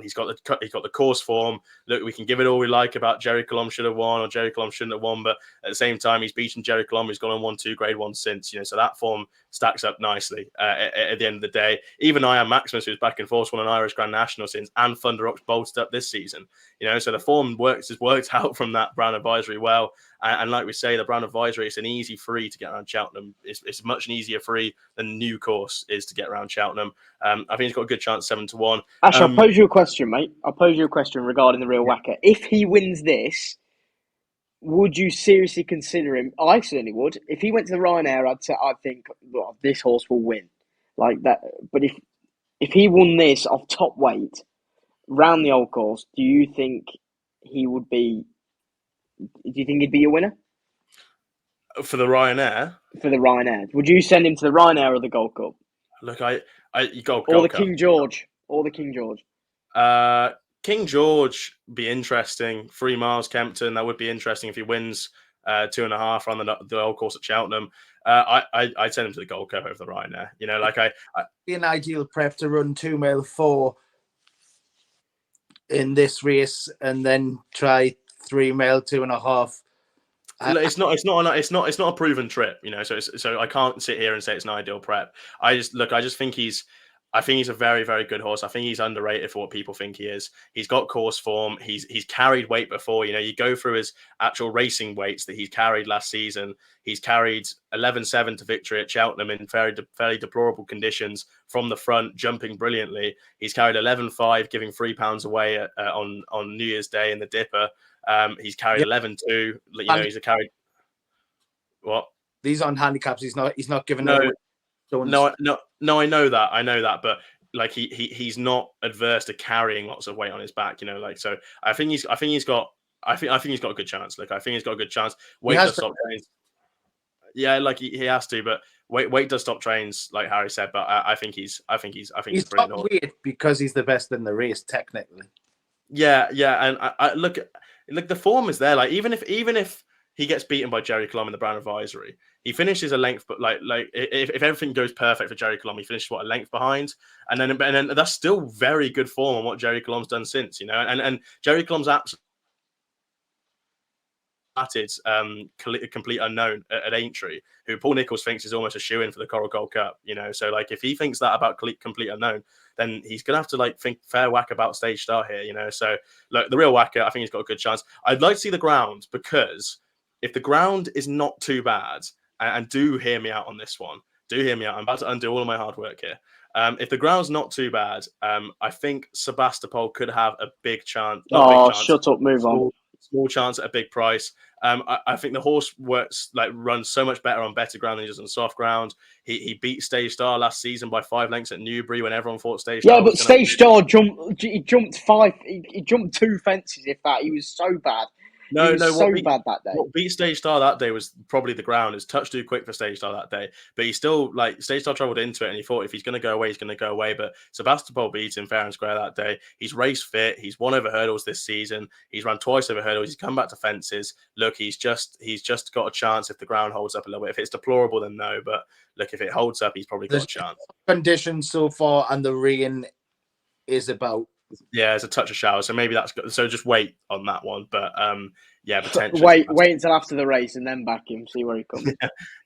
He's got the course form. Look, we can give it all we like about Jerry Colombe should have won or Jerry Colombe shouldn't have won, but at the same time, he's beaten Jerry Colombe, who's gone and won 2 Grade 1 since, so that form stacks up nicely at the end of the day. Even I Am Maximus, who's back and forth, won an Irish Grand National since, and Thunder Rock's bolted up this season, so the form has worked out from that Brown Advisory well. And like we say, the Brown Advisory, it's an easy free to get around Cheltenham. It's much an easier free than the new course is to get around Cheltenham. I think he's got a good chance 7-1. Ash, I'll pose you a question, mate. I'll pose you a question regarding the real whacker. If he wins this, would you seriously consider him? I certainly would. If he went to the Ryanair, I'd think, well, this horse will win like that. But if he won this off top weight round the old course, do you think he'd be your winner? For the Ryanair? For the Ryanair. Would you send him to the Ryanair or the Gold Cup? Look, Gold or the Cup. King George. Or the King George. King George be interesting. 3 miles Kempton. That would be interesting if he wins 2.5 on the old course at Cheltenham. I'd send him to the Gold Cup over the Ryanair. Be an ideal prep to run 2 mile 4 in this race and then try 3 mile 2.5. It's not a proven trip, So I can't sit here and say it's an ideal prep. I think he's a very, very good horse. I think he's underrated for what people think he is. He's got course form. He's carried weight before. You go through his actual racing weights that he's carried last season. He's carried 11-7 to victory at Cheltenham in fairly deplorable conditions from the front, jumping brilliantly. He's carried 11-5, giving £3 away on New Year's Day in the Dipper. He's carried 11-2. He's a carried. What? These aren't handicaps. He's not giving no. away. No, I know that, but like he's not adverse to carrying lots of weight on his back, So I think he's got a good chance. Like I think he's got a good chance. Weight does stop trains. Yeah, like he has to, but weight does stop trains, like Harry said. But I think he's brilliant. Not weird because he's the best in the race technically. Yeah, and I look the form is there. Like even if he gets beaten by Jerry Colombe in the Brown Advisory, he finishes a length, but like if everything goes perfect for Jerry Colombe, he finishes a length behind, and then that's still very good form on what Jerry Colombe's done since, and Jerry Colombe's absolutely complete unknown at Aintree, who Paul Nicholls thinks is almost a shoe-in for the Coral Gold Cup, So like if he thinks that about complete unknown, then he's gonna have to think fair whack about Stage Star here, So look, the real whacker, I think he's got a good chance. I'd like to see the ground because if the ground is not too bad, and do hear me out on this one, I'm about to undo all of my hard work here. If the ground's not too bad, I think Sebastopol could have a big chance. Shut up, move on. Small chance at a big price. I think the horse runs so much better on better ground than he does on soft ground. He beat Stage Star last season by 5 lengths at Newbury when everyone thought Stage Star. Yeah, but Stage Star jumped 2 fences. If that, he was so bad. Bad that day. What beat Stage Star that day was probably the ground. It's touch too quick for Stage Star that day, but he still Stage Star travelled into it, and he thought if he's going to go away, he's going to go away. But Sebastopol beat him fair and square that day. He's race fit. He's won over hurdles this season. He's run twice over hurdles. He's come back to fences. Look, he's just got a chance if the ground holds up a little bit. If it's deplorable, then no. But look, if it holds up, he's probably got a chance. Conditions so far, and the rain is about. Yeah, it's a touch of shower, so maybe that's good. So just wait on that one, but yeah, potentially. Wait until after the race and then back him, see where he comes.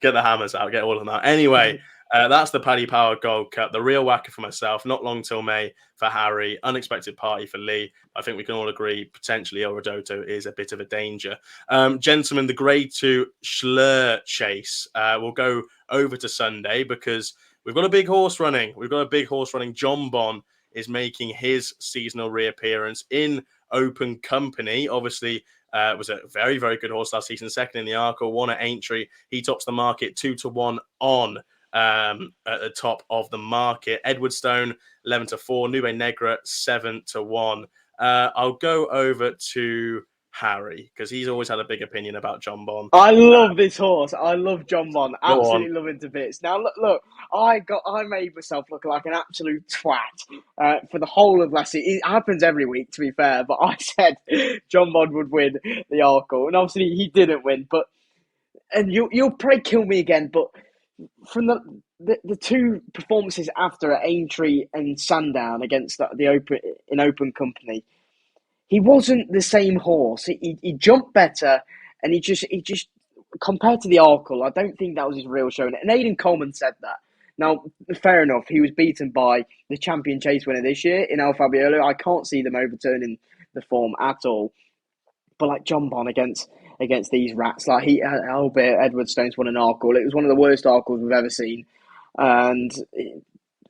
Get the hammers out, get all of that. Anyway, that's the Paddy Power Gold Cup. The real whacker for myself. Not long till May for Harry. Unexpected party for Lee. I think we can all agree potentially El Rodotto is a bit of a danger. Gentlemen, the Grade 2 Shloer chase will go over to Sunday because we've got a big horse running. John Bon is making his seasonal reappearance in open company. Obviously, was a very, very good horse last season, second in the Arkle, won at Aintree. He tops the market 2-1 on at the top of the market. Edwardstone 11-4, Nube Negra 7-1. I'll go over to Harry, because he's always had a big opinion about John Bon. I love this horse. I love John Bon. Go Absolutely on. love him to bits. Now look. I made myself look like an absolute twat for the whole of last season. It happens every week, to be fair. But I said John Bon would win the Arkle, and obviously he didn't win. And you'll probably kill me again. But from the two performances after at Aintree and Sandown against the open company, he wasn't the same horse. He jumped better, and he just compared to the Arkle, I don't think that was his real show. And Aidan Coleman said that. Now, fair enough, he was beaten by the champion chase winner this year in El Fabiolo. I can't see them overturning the form at all. But like John Bon against these rats, like albeit Edward Stones won an Arkle. It was one of the worst Arkles we've ever seen. And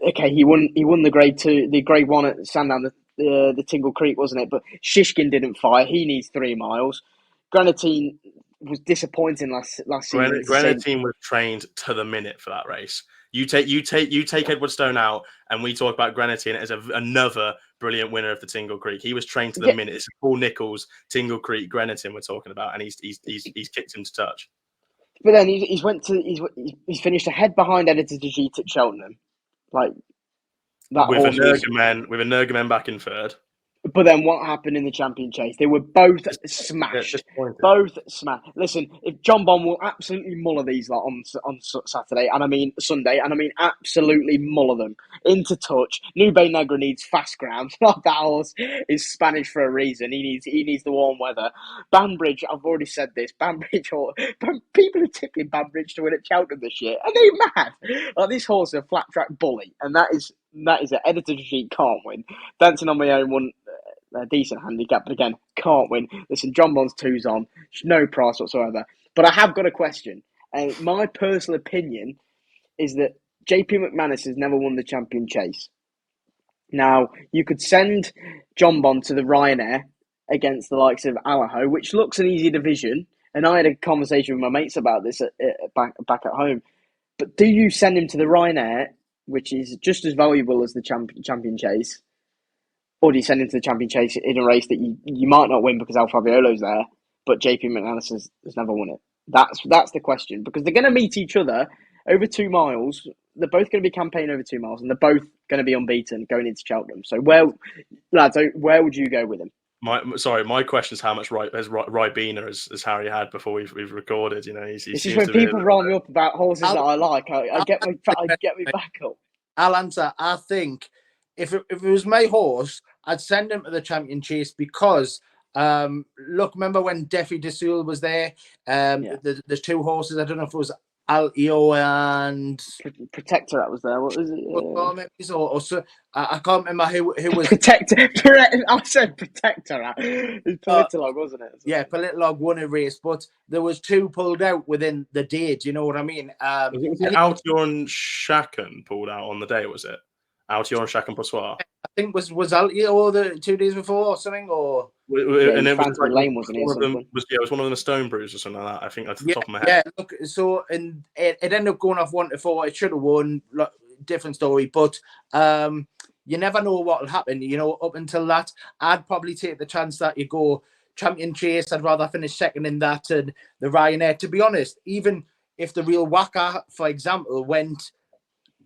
okay, he won the Grade 2, the Grade 1 at Sandown, the Tingle Creek, wasn't it? But Shishkin didn't fire. He needs 3 miles. Granatine was disappointing last season. Grenadine was trained to the minute for that race. You take Edward Stone out, and we talk about Grenadine as another brilliant winner of the Tingle Creek. He was trained to the minute. It's Paul Nichols, Tingle Creek, Grenadine we're talking about, and he's kicked him to touch. But then he's finished ahead behind Editor de Jeet at Cheltenham, like that with horse a Nergamen back in third. But then what happened in the champion chase? They were both smashed. Both smashed. Listen, if John Bon will absolutely muller these like on Saturday, and I mean Sunday, and I mean absolutely muller them into touch. Nube Negra needs fast ground. That horse is Spanish for a reason. He needs the warm weather. Banbridge, I've already said this. People are tipping Banbridge to win at Cheltenham this year. Are they mad? Like, this horse is a flat track bully, and that is an Editor sheet can't win. Dancing on My Own won a decent handicap, but again, can't win. Listen, John Bon's 2's on, no price whatsoever. But I have got a question, and my personal opinion is that JP McManus has never won the champion chase. Now, you could send John Bon to the Ryanair against the likes of Allaho, which looks an easy division, and I had a conversation with my mates about this back at home. But do you send him to the Ryanair, which is just as valuable as the champion chase, or do you send him to the champion chase in a race that you might not win because Al Fabiolo's there, but JP McManus has never won it? That's the question, because they're going to meet each other over 2 miles. They're both going to be campaign over 2 miles, and they're both going to be unbeaten going into Cheltenham. So where would you go with them? My question is how much Ribena has Harry had before we've recorded. You know, this is when people roll me up about horses that I like. I get me back up. I'll answer. I think if it was my horse, I'd send him to the champion chase because look, remember when Defi Desul was there? There's 2 horses. I don't know if it was Altio and Protectorate was there. What was it? Or I can't remember who was Protector. I said Protectorate. It was Politolog, wasn't it? Yeah, Politolog won a race, but there was 2 pulled out within the day. Do you know what I mean? Was it Altior and Shaken pulled out on the day? Was it Altior and Shaken Passoir? I think was Altior the 2 days before or something, or and it was like, Lane, wasn't it? It was one of them a Stone Bruise or something like that. I think that's the top of my head. Yeah, look, so and it ended up going off 1 to 4. It should have won. Different story, but you never know what will happen. You know, up until that, I'd probably take the chance that you go champion chase. I'd rather finish second in that and the Ryanair. To be honest, even if the Real Waka, for example, went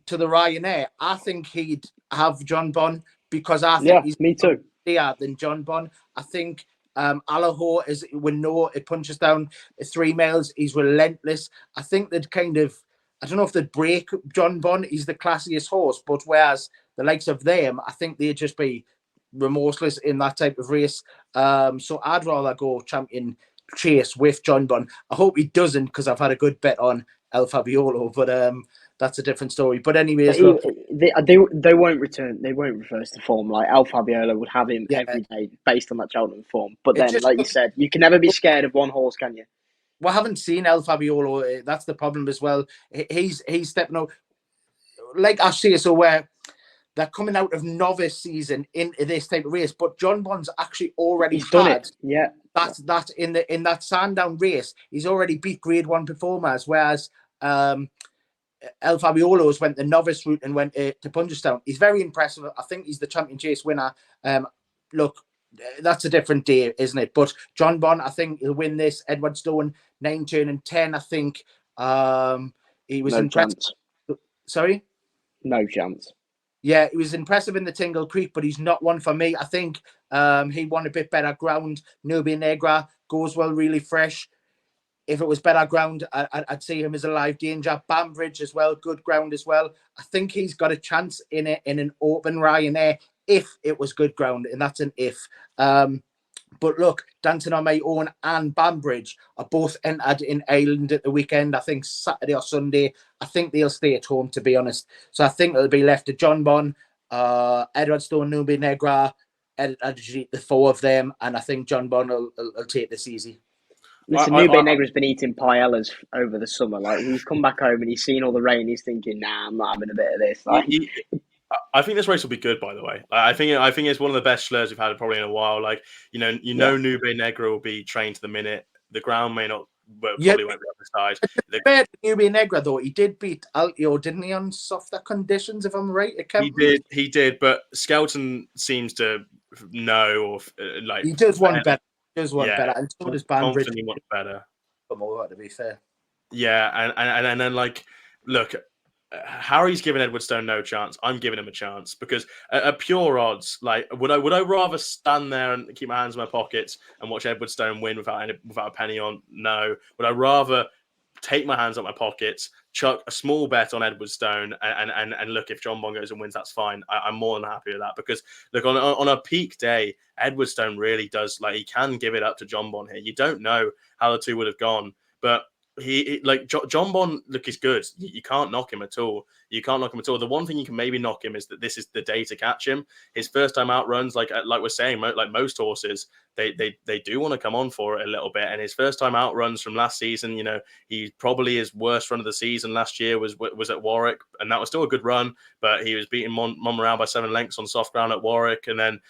to the Ryanair, I think he'd have John Bon, because I think he's me too. Than John Bon. I think Allaho is, we know it punches down 3 miles. He's relentless. I think they'd kind of, I don't know if they'd break John Bon. He's the classiest horse, but whereas the likes of them, I think they'd just be remorseless in that type of race. So I'd rather go champion chase with John Bon. I hope he doesn't, because I've had a good bet on El Fabiolo, but that's a different story. But anyways, look, they won't return. They won't reverse to form. Like El Fabiolo would have him every day based on that Cheltenham form. But then, like you said, you can never be scared of one horse, can you? We haven't seen El Fabiolo. That's the problem as well. He's stepping out, like I say. So where they're coming out of novice season into this type of race, but John Bon's actually already done it. Yeah, that's in that Sandown race. He's already beat Grade 1 performers, whereas El Fabiolo's went the novice route and went to Punchestown. He's very impressive. I think he's the champion chase winner. Look, that's a different day, isn't it? But John Bon, I think he'll win this. Edward Stone, 9 turn and 10. I think he was No impressive. chance. Sorry? No chance. Yeah, he was impressive in the Tingle Creek, but he's not one for me. I think he won a bit better ground. Nubia Negra goes well, really fresh. If it was better ground, I'd see him as a live danger. Bambridge as well, good ground as well. I think he's got a chance in an open Ryanair if it was good ground, and that's an if. But look, Dancing on My Own and Bambridge are both entered in Ireland at the weekend. I think Saturday or Sunday. I think they'll stay at home, to be honest. So I think it'll be left to John Bon, Edward Stone, Nubia Negra, the 4 of them, and I think John Bon will take this easy. Listen, Nubia Negra's been eating paellas over the summer. Like, he's come back home and he's seen all the rain. He's thinking, nah, I'm not having a bit of this. Like, I think this race will be good, by the way. I think it's one of the best Schleurs we've had probably in a while. Like, Nubia Negra will be trained to the minute. The ground may not, but probably won't be on the side. Compared to Nubia Negra, though, he did beat Altio, didn't he, on softer conditions, if I'm right? He did, but Skelton seems to know, or he does one better. And so does Bambridge. Confidently much better. Come over, to be fair. Yeah, and then like, look, Harry's given Edward Stone no chance. I'm giving him a chance because at pure odds, like, would I rather stand there and keep my hands in my pockets and watch Edward Stone win without a penny on? No. Would I rather take my hands out my pockets, chuck a small bet on Edward Stone, and look, if John Bon goes and wins, that's fine. I'm more than happy with that because look, on a peak day, Edward Stone really does, like, he can give it up to John Bon here. You don't know how the two would have gone, but he like John Bon, look, he's good. You can't knock him at all. The one thing you can maybe knock him is that this is the day to catch him. His first time out runs, like we're saying, like most horses, they do want to come on for it a little bit. And his first time out runs from last season, he probably his worst run of the season last year was at Warwick, and that was still a good run, but he was beating Mum around by 7 lengths on soft ground at Warwick, and then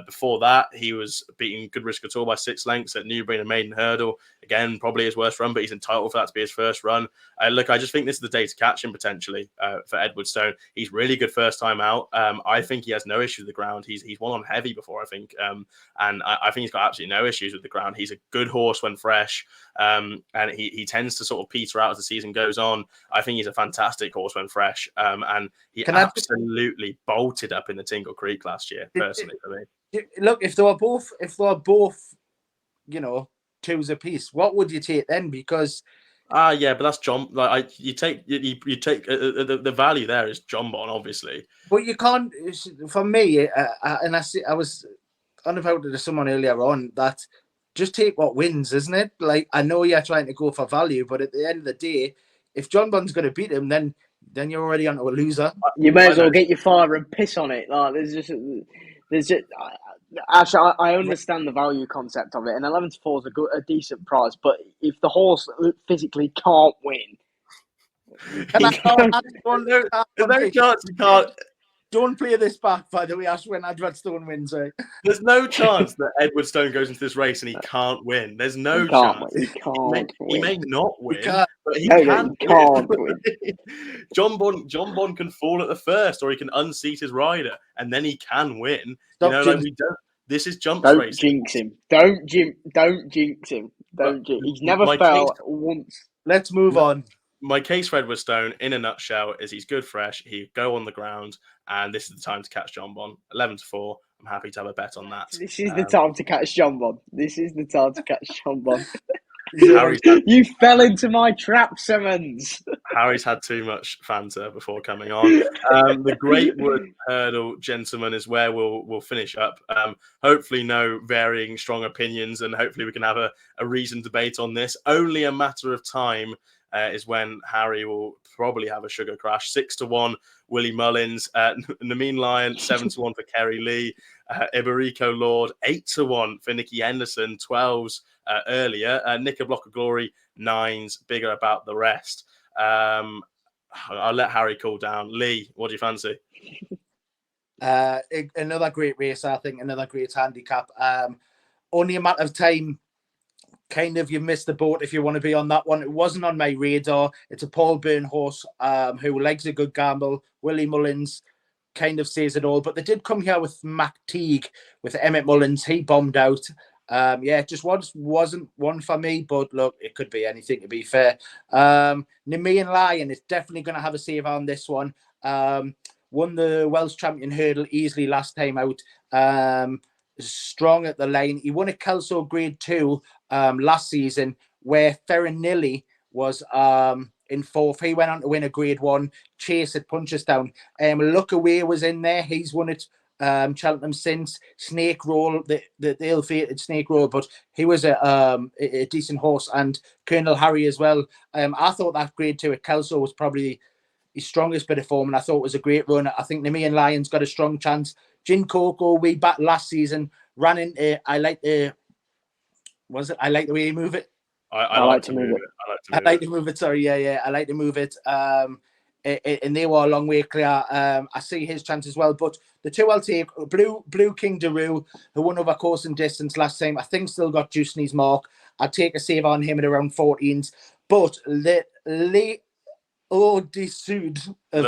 before that, he was beating Good Risk at All by 6 lengths at Newbury and Maiden Hurdle. Again, probably his worst run, but he's entitled for that to be his first run. Look, I just think this is the day to catch him potentially for Edward Stone. He's really good first time out. I think he has no issues with the ground. He's won on heavy before, I think. And I think he's got absolutely no issues with the ground. He's a good horse when fresh. And he tends to sort of peter out as the season goes on. I think he's a fantastic horse when fresh. And he absolutely bolted up in the Tingle Creek last year, personally, for me. Look, if they were both, twos apiece, what would you take then? Because yeah, but that's John. Like, you take the value there is John Bon, obviously. But you can't. For me, and I was unavowed to someone earlier on that just take what wins, isn't it? Like, I know you're trying to go for value, but at the end of the day, if John Bon's going to beat him, then you're already onto a loser. You may as well get your fire and piss on it. Like, actually, I understand the value concept of it, and 11 to 4 is a decent price. But if the horse physically can't win, there's no chance you can't. Don't play this back, by the way, Ash, when Edward Stone wins, right? There's no chance that Edward Stone goes into this race and he can't win. There's no chance. He may not win, but he can't win. John Bon can fall at the first, or he can unseat his rider, and then he can win. This is jumps racing. Don't jinx him. He's never fell once. Let's move on. My case for Edward Stone, in a nutshell, is he's good fresh. He'd go on the ground, and this is the time to catch John Bon. 11 to 4. I'm happy to have a bet on that. This is the time to catch John Bon. You fell into my trap, Simmons. Harry's had too much Fanta before coming on. The Greatwood Hurdle, gentlemen, is where we'll finish up. Hopefully no varying strong opinions, and hopefully we can have a reasoned debate on this. Only a matter of time is when Harry will probably have a sugar crash. 6 to 1, Willie Mullins. Nameen Lion, 7 to 1 for Kerry Lee. Iberico Lord, 8 to 1 for Nicky Henderson. 12s earlier. Nick, a Block of Glory, 9s. Bigger about the rest. I'll let Harry cool down. Lee, what do you fancy? Another great race, I think. Another great handicap. Only a matter of time. Kind of, you missed the boat if you want to be on that one. It wasn't on my radar. It's a Paul Byrne horse who likes a good gamble. Willie Mullins kind of says it all. But they did come here with Mac Teague, with Emmett Mullins. He bombed out. Yeah, it just wasn't one for me. But look, it could be anything, to be fair. Nemean Lion is definitely going to have a save on this one. Won the Welsh Champion hurdle easily last time out. Strong at the line. He won a Kelso Grade 2 last season, where Ferranilli was in fourth. He went on to win a Grade 1. Chase at Punchestown. Look Away was in there. He's won it Cheltenham since. Snake Roll, the ill-fated Snake Roll, but he was a decent horse. And Colonel Harry as well. I thought that Grade 2 at Kelso was probably his strongest bit of form, and I thought it was a great run. I think Nemean Lion's got a strong chance. Gin Coco, we back last season, ran into I like the way you move it. I like to move it. I like to move it. Sorry, yeah. I like to move it. And they were a long way clear. I see his chance as well. But the two I'll take, Blue King Daru, who won over course and distance last time, I think still got juice in his mark. I'd take a save on him at around 14s. But de Sud of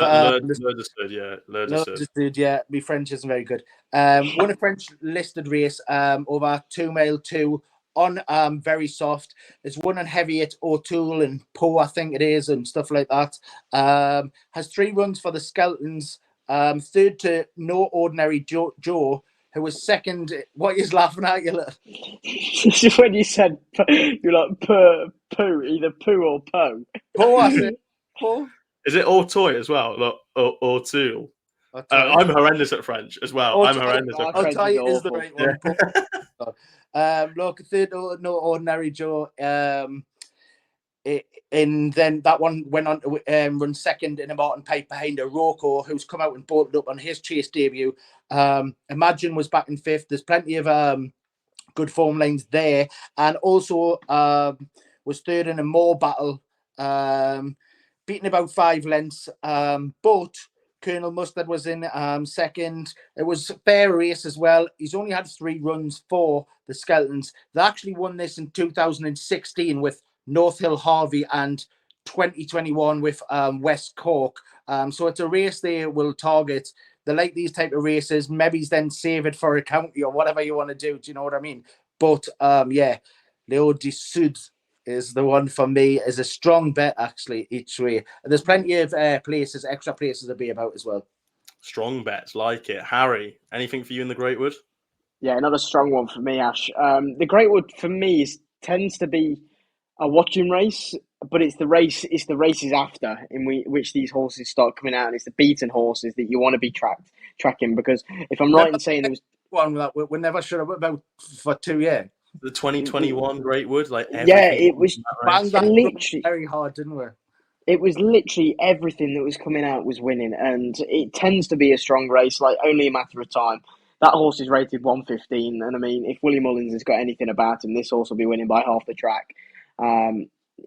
yeah, my French isn't very good. Won a French listed race over 2 mile 2 on very soft. It's won on heavy at O'Toole and Poe, I think it is, and stuff like that. Has 3 runs for the Skeltons. Third to No Ordinary Joe, who was second. What are you laughing at? This is when you said you're like poo, either poo or po. Poe, I said Poe. Is it O'Toole as well? Look, O'Toole. I'm horrendous at French as well. I'm horrendous at French. O'Toole is the right one. Yeah. Look, third No Ordinary Joe. And then that one went on to run second in a Martin Pipe behind a Rocco, who's come out and bolted up on his chase debut. Imagine was back in 5th. There's plenty of good form lines there, and also was third in a more battle, beaten about 5 lengths. But Colonel Mustard was in second. It was a fair race as well. He's only had 3 runs for the Skeltons. They actually won this in 2016 with North Hill Harvey and 2021 with West Cork. So it's a race they will target. They like these type of races. Maybe then save it for a county or whatever you want to do. Do you know what I mean? But yeah, Leo de Sud is the one for me. Is a strong bet actually each way. And there's plenty of extra places to be about as well. Strong bets, like it. Harry, anything for you in the Greatwood? Yeah, another strong one for me, Ash. The Greatwood for me tends to be a watching race, but it's the races after in which these horses start coming out, and it's the beaten horses that you want to be tracking. Because if I'm right in saying there was one that we never should have about for 2 years. The 2021 Greatwood, like it was literally very hard, didn't we? It was literally everything that was coming out was winning, and it tends to be a strong race, like only a matter of time. That horse is rated 115, and I mean, if Willie Mullins has got anything about him, this horse will be winning by half the track.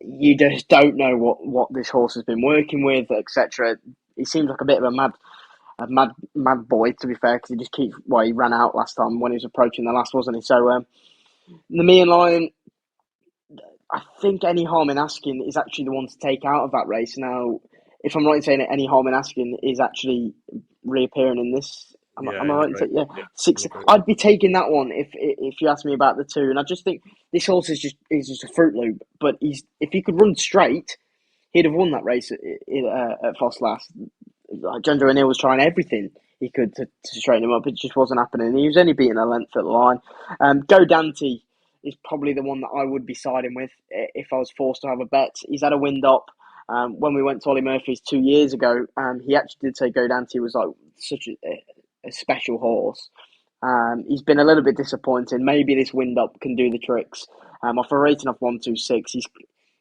You just don't know what this horse has been working with, etc. He seems like a bit of a mad boy, to be fair, because he just keeps. Well, he ran out last time when he was approaching the last, wasn't he? So the Nemean Lion, I think Any Harm in Asking is actually the one to take out of that race. Now, if I'm right in saying it, Any Harm in Asking is actually reappearing in this. Am I right in saying? Yeah. 6. I'd be taking that one if you ask me about the 2. And I just think this horse is just a Fruit Loop. But if he could run straight, he'd have won that race at Foss last. Gendro O'Neill was trying everything he could to straighten him up. It just wasn't happening. He was only beating a length at the line. Go Dante is probably the one that I would be siding with if I was forced to have a bet. He's had a wind up. When we went to Ollie Murphy's 2 years ago, he actually did say Go Dante was like such a special horse. He's been a little bit disappointing. Maybe this wind up can do the tricks. Off a rating of 126,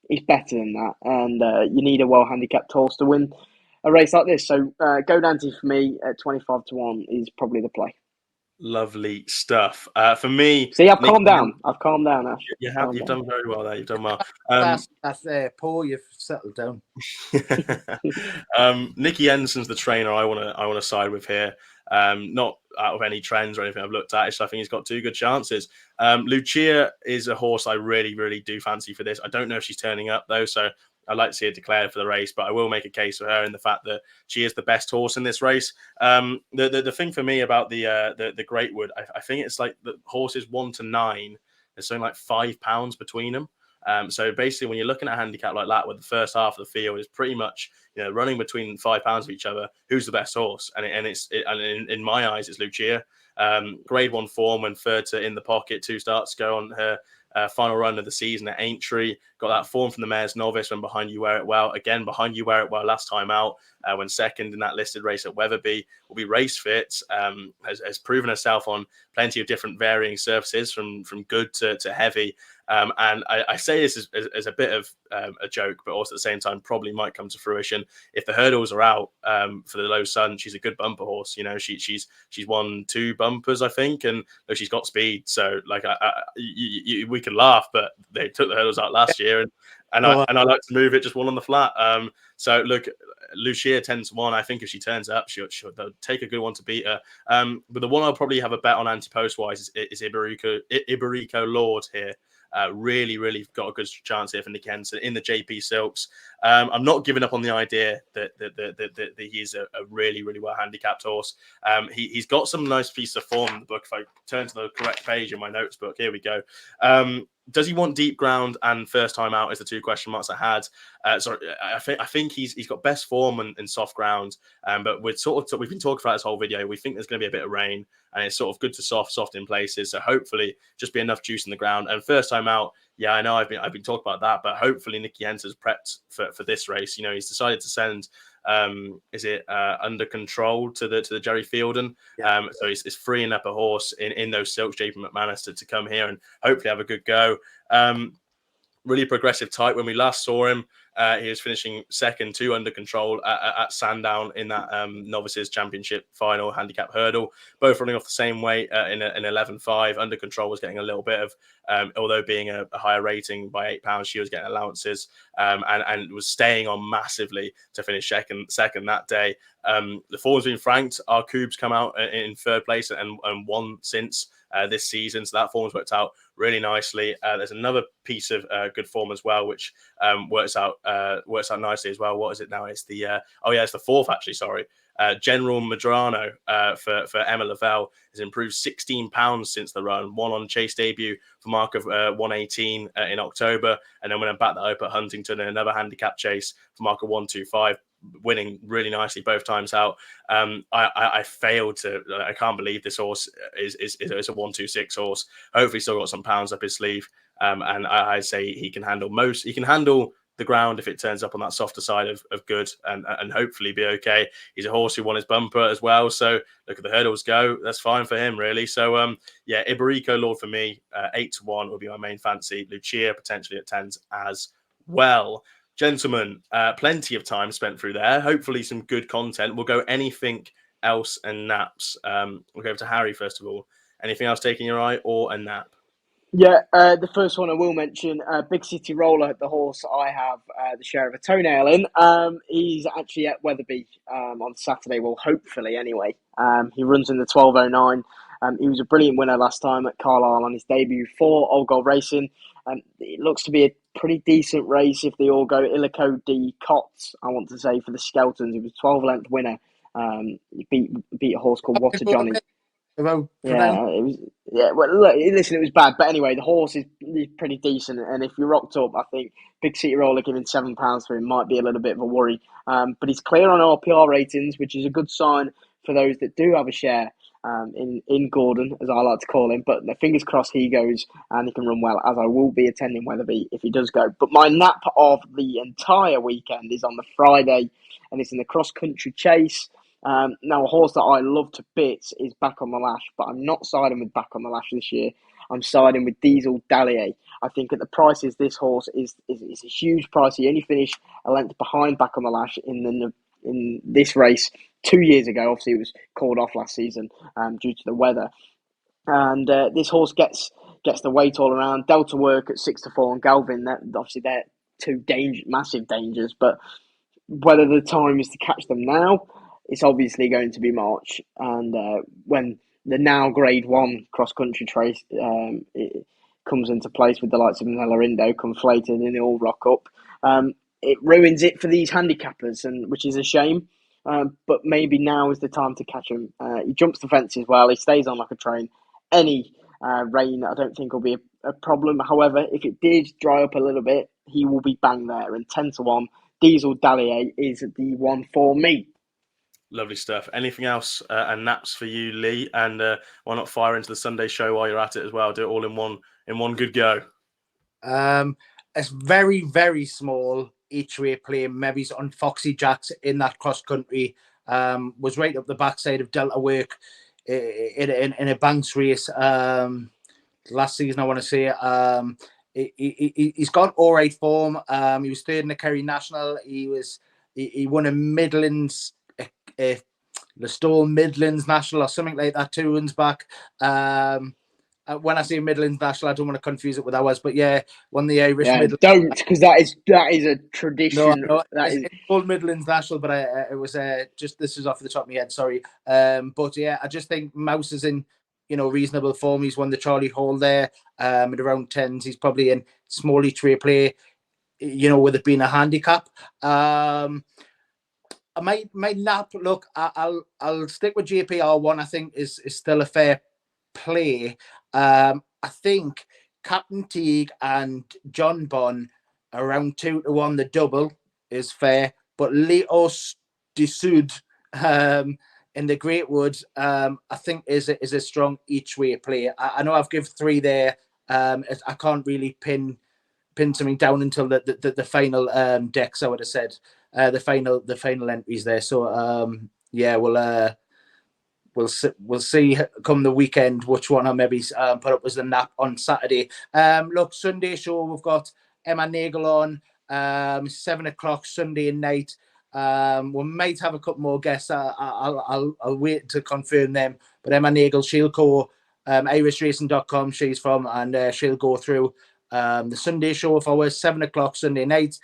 he's better than that, and you need a well handicapped horse to win a race like this. So Go Dante for me at 25-1 is probably the play. Lovely stuff. For me, see, I've calmed down. Ash. You've done very well there. You've done well. That's Paul. You've settled down. Nicky Ensign's the trainer I want to side with here. Not out of any trends or anything I've looked at. I think he's got 2 good chances. Lucia is a horse I really, really do fancy for this. I don't know if she's turning up though, so I'd like to see her declared for the race, but I will make a case for her in the fact that she is the best horse in this race. The thing for me about the Greatwood, I think it's like the horses 1 to 9. There's something like £5 between them. So basically, when you're looking at a handicap like that, with the first half of the field is pretty much running between £5 of each other, who's the best horse? And in my eyes, it's Lucia. Grade 1 form when third to In the Pocket, 2 starts go on her final run of the season at Aintree. Got that form from the mare's Novice when Behind You Wear It Well. Again, Behind You Wear It Well last time out, when second in that listed race at Weatherby. Will be race fit, has proven herself on plenty of different varying surfaces from good to heavy. And I say this as a bit of a joke, but also at the same time probably might come to fruition. If the hurdles are out for the Low Sun, she's a good bumper horse. She's won 2 bumpers, I think, and look, she's got speed. So like we can laugh, but they took the hurdles out last year, and I like to move it just one on the flat. So look, Lucia 10 to 1. I think if she turns up, they'll take a good one to beat her. But the one I'll probably have a bet on anti-post wise is Iberico Lord here. Really got a good chance here for Nick Henson in the JP Silks. I'm not giving up on the idea that he's a really well handicapped horse. He's got some nice piece of form in the book. If I turn to the correct page in my notes book, here we go. Does he want deep ground and first time out is the 2 question marks I had. So I think he's got best form and soft ground. But we've been talking about this whole video. We think there's going to be a bit of rain, and it's sort of good to soft in places. So hopefully just be enough juice in the ground. And first time out, yeah, I know I've been talking about that, but hopefully Nicky Henson's prepped for this race. He's decided to send Under Control to the Jerry Fielden. Yeah. So he's freeing up a horse in those silks, JP McManus, to come here and hopefully have a good go. Really progressive type. When we last saw him, he was finishing second to Under Control at Sandown in that Novices Championship final handicap hurdle. Both running off the same weight in 11.5. Under Control was getting a little bit of, although being a higher rating by £8, she was getting allowances and was staying on massively to finish second that day. The form's been franked. Our Coub's come out in third place and won since this season, so that form's worked out really nicely. There's another piece of good form as well, which works out nicely as well. What is it now? It's it's the 4th actually. Sorry, General Medrano for Emma Lavelle has improved £16 since the run. Won on chase debut for mark of 118 in October, and then when I backed that up at Huntington in another handicap chase for mark of 125. Winning really nicely both times out. I failed to. I can't believe this horse is a 126 horse. Hopefully, still got some pounds up his sleeve. And I say he can handle most. He can handle the ground if it turns up on that softer side of good, and hopefully be okay. He's a horse who won his bumper as well. So look at the hurdles go. That's fine for him, really. So Iberico Lord for me, 8 to 1 would be my main fancy. Lucia potentially at 10s as well. Gentlemen, plenty of time spent through there. Hopefully some good content. We'll go anything else and naps. We'll go over to Harry first of all. Anything else taking your eye or a nap? Yeah, the first one I will mention, Big City Roller, the horse I have the share of a toenail in. He's actually at Weatherby on Saturday, well, hopefully anyway. He runs in the 12.09. He was a brilliant winner last time at Carlisle on his debut for Old Gold Racing. It looks to be a pretty decent race if they all go. Illico D. Cots, I want to say, for the Skeltons. He was 12-length winner. He beat a horse called Water Johnny. Well, look, listen, it was bad, but anyway, the horse is pretty decent, and if you're rocked up, I think Big City Roller giving £7 for him might be a little bit of a worry. But he's clear on RPR ratings, which is a good sign for those that do have a share in Gordon, as I like to call him. But fingers crossed he goes and he can run well, as I will be attending Weatherby if he does go. But my nap of the entire weekend is on the Friday, and it's in the cross-country chase. Now, a horse that I love to bits is Back on the Lash, but I'm not siding with Back on the Lash this year. I'm siding with Diesel Dallier. I think at the prices, this horse is a huge price. He only finished a length behind Back on the Lash in this race 2 years ago. Obviously, it was called off last season due to the weather. And this horse gets the weight all around. Delta Work at 6 to 4 and Galvin. Obviously, they're two massive dangers, but whether the time is to catch them now, it's obviously going to be March, and when the now Grade 1 cross-country race it comes into place with the likes of Nella Indo conflated and they all rock up. it ruins it for these handicappers, and which is a shame. But maybe now is the time to catch him. He jumps the fence as well. He stays on like a train. Any rain, I don't think will be a problem. However, if it did dry up a little bit, he will be bang there. And 10-1, Diesel Dallier is the one for me. Lovely stuff. Anything else and naps for you, Lee? And why not fire into the Sunday show while you're at it as well? Do it all in one good go. It's very, very small each way play. Maybe on Foxy Jacks in that cross country. Was right up the backside of Delta Work in a banks race last season. I want to say he's got all right form. He was third in the Kerry National. He won a Midlands. The Stole Midlands National or something like that 2 runs back. When I say Midlands National, I don't want to confuse it with ours, but yeah, won the Irish Midlands. Don't, because that is a tradition. No, it's called Midlands National, but it was just, this is off the top of my head, sorry. But yeah, I just think Mouse is in reasonable form. He's won the Charlie Hall there at around 10s. He's probably in small each way play, with it being a handicap. I might nap. Look, I'll stick with JPR1. I think is still a fair play. I think Captain Teague and John Bon around 2-1. The double is fair, but Leos de Sud in the Greatwood, I think is a strong each way play. I know I've given 3 there. I can't really pin something down until the final decks. I would have said. The final entries there. So yeah, we'll see come the weekend which one I maybe put up as the nap on Saturday. Look, Sunday show we've got Emma Nagel on 7:00 Sunday night. We might have a couple more guests. I'll wait to confirm them. But Emma Nagel, she'll go irishracing.com. She's from, and she'll go through the Sunday show of ours 7:00 Sunday night.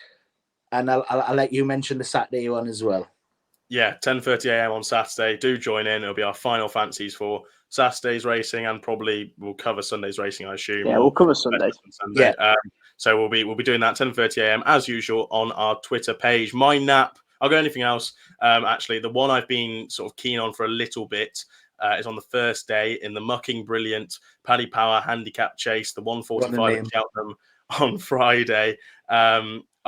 And I'll let you mention the Saturday one as well. Yeah, 10:30 a.m. on Saturday. Do join in. It'll be our final fancies for Saturday's racing, and probably we'll cover Sunday's racing, I assume. Yeah, we'll cover Sunday. Yeah. So we'll be doing that 10:30 a.m. as usual on our Twitter page. My nap. I'll go anything else. Actually, the one I've been sort of keen on for a little bit is on the first day in the mucking brilliant Paddy Power Handicap Chase, the 145 at Cheltenham on Friday.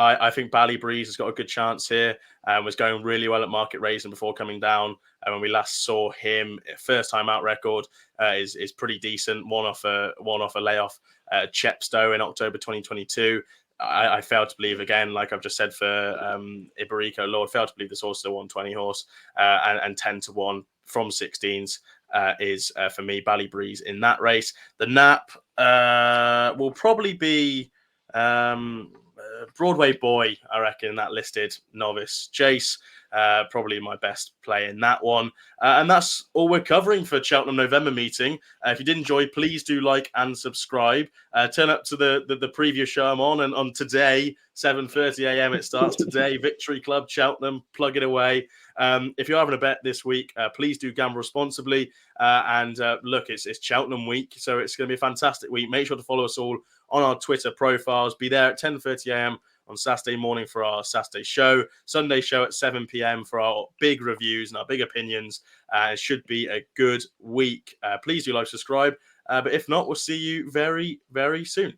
I think Ballybreeze has got a good chance here. Was going really well at Market Racing before coming down. And when we last saw him, first time out record is pretty decent. One off a layoff at Chepstow in October 2022. I failed to believe again, like I've just said for Iberico Lord, failed to believe this horse is a 120 horse and 10-1 from 16s is for me Ballybreeze in that race. The nap will probably be Broadway Boy, I reckon, that listed novice Chase. Probably my best play in that one. And that's all we're covering for Cheltenham November meeting. If you did enjoy, please do like and subscribe. Turn up to the previous show I'm on, and on today, 7:30 a.m. it starts today. Victory Club Cheltenham, plug it away. If you're having a bet this week, please do gamble responsibly. And look, it's Cheltenham week, so it's going to be a fantastic week. Make sure to follow us all on our Twitter profiles. Be there at 10:30 a.m. on Saturday morning for our Saturday show. Sunday show at 7 p.m. for our big reviews and our big opinions. It should be a good week. Please do like, subscribe. But if not, we'll see you very, very soon.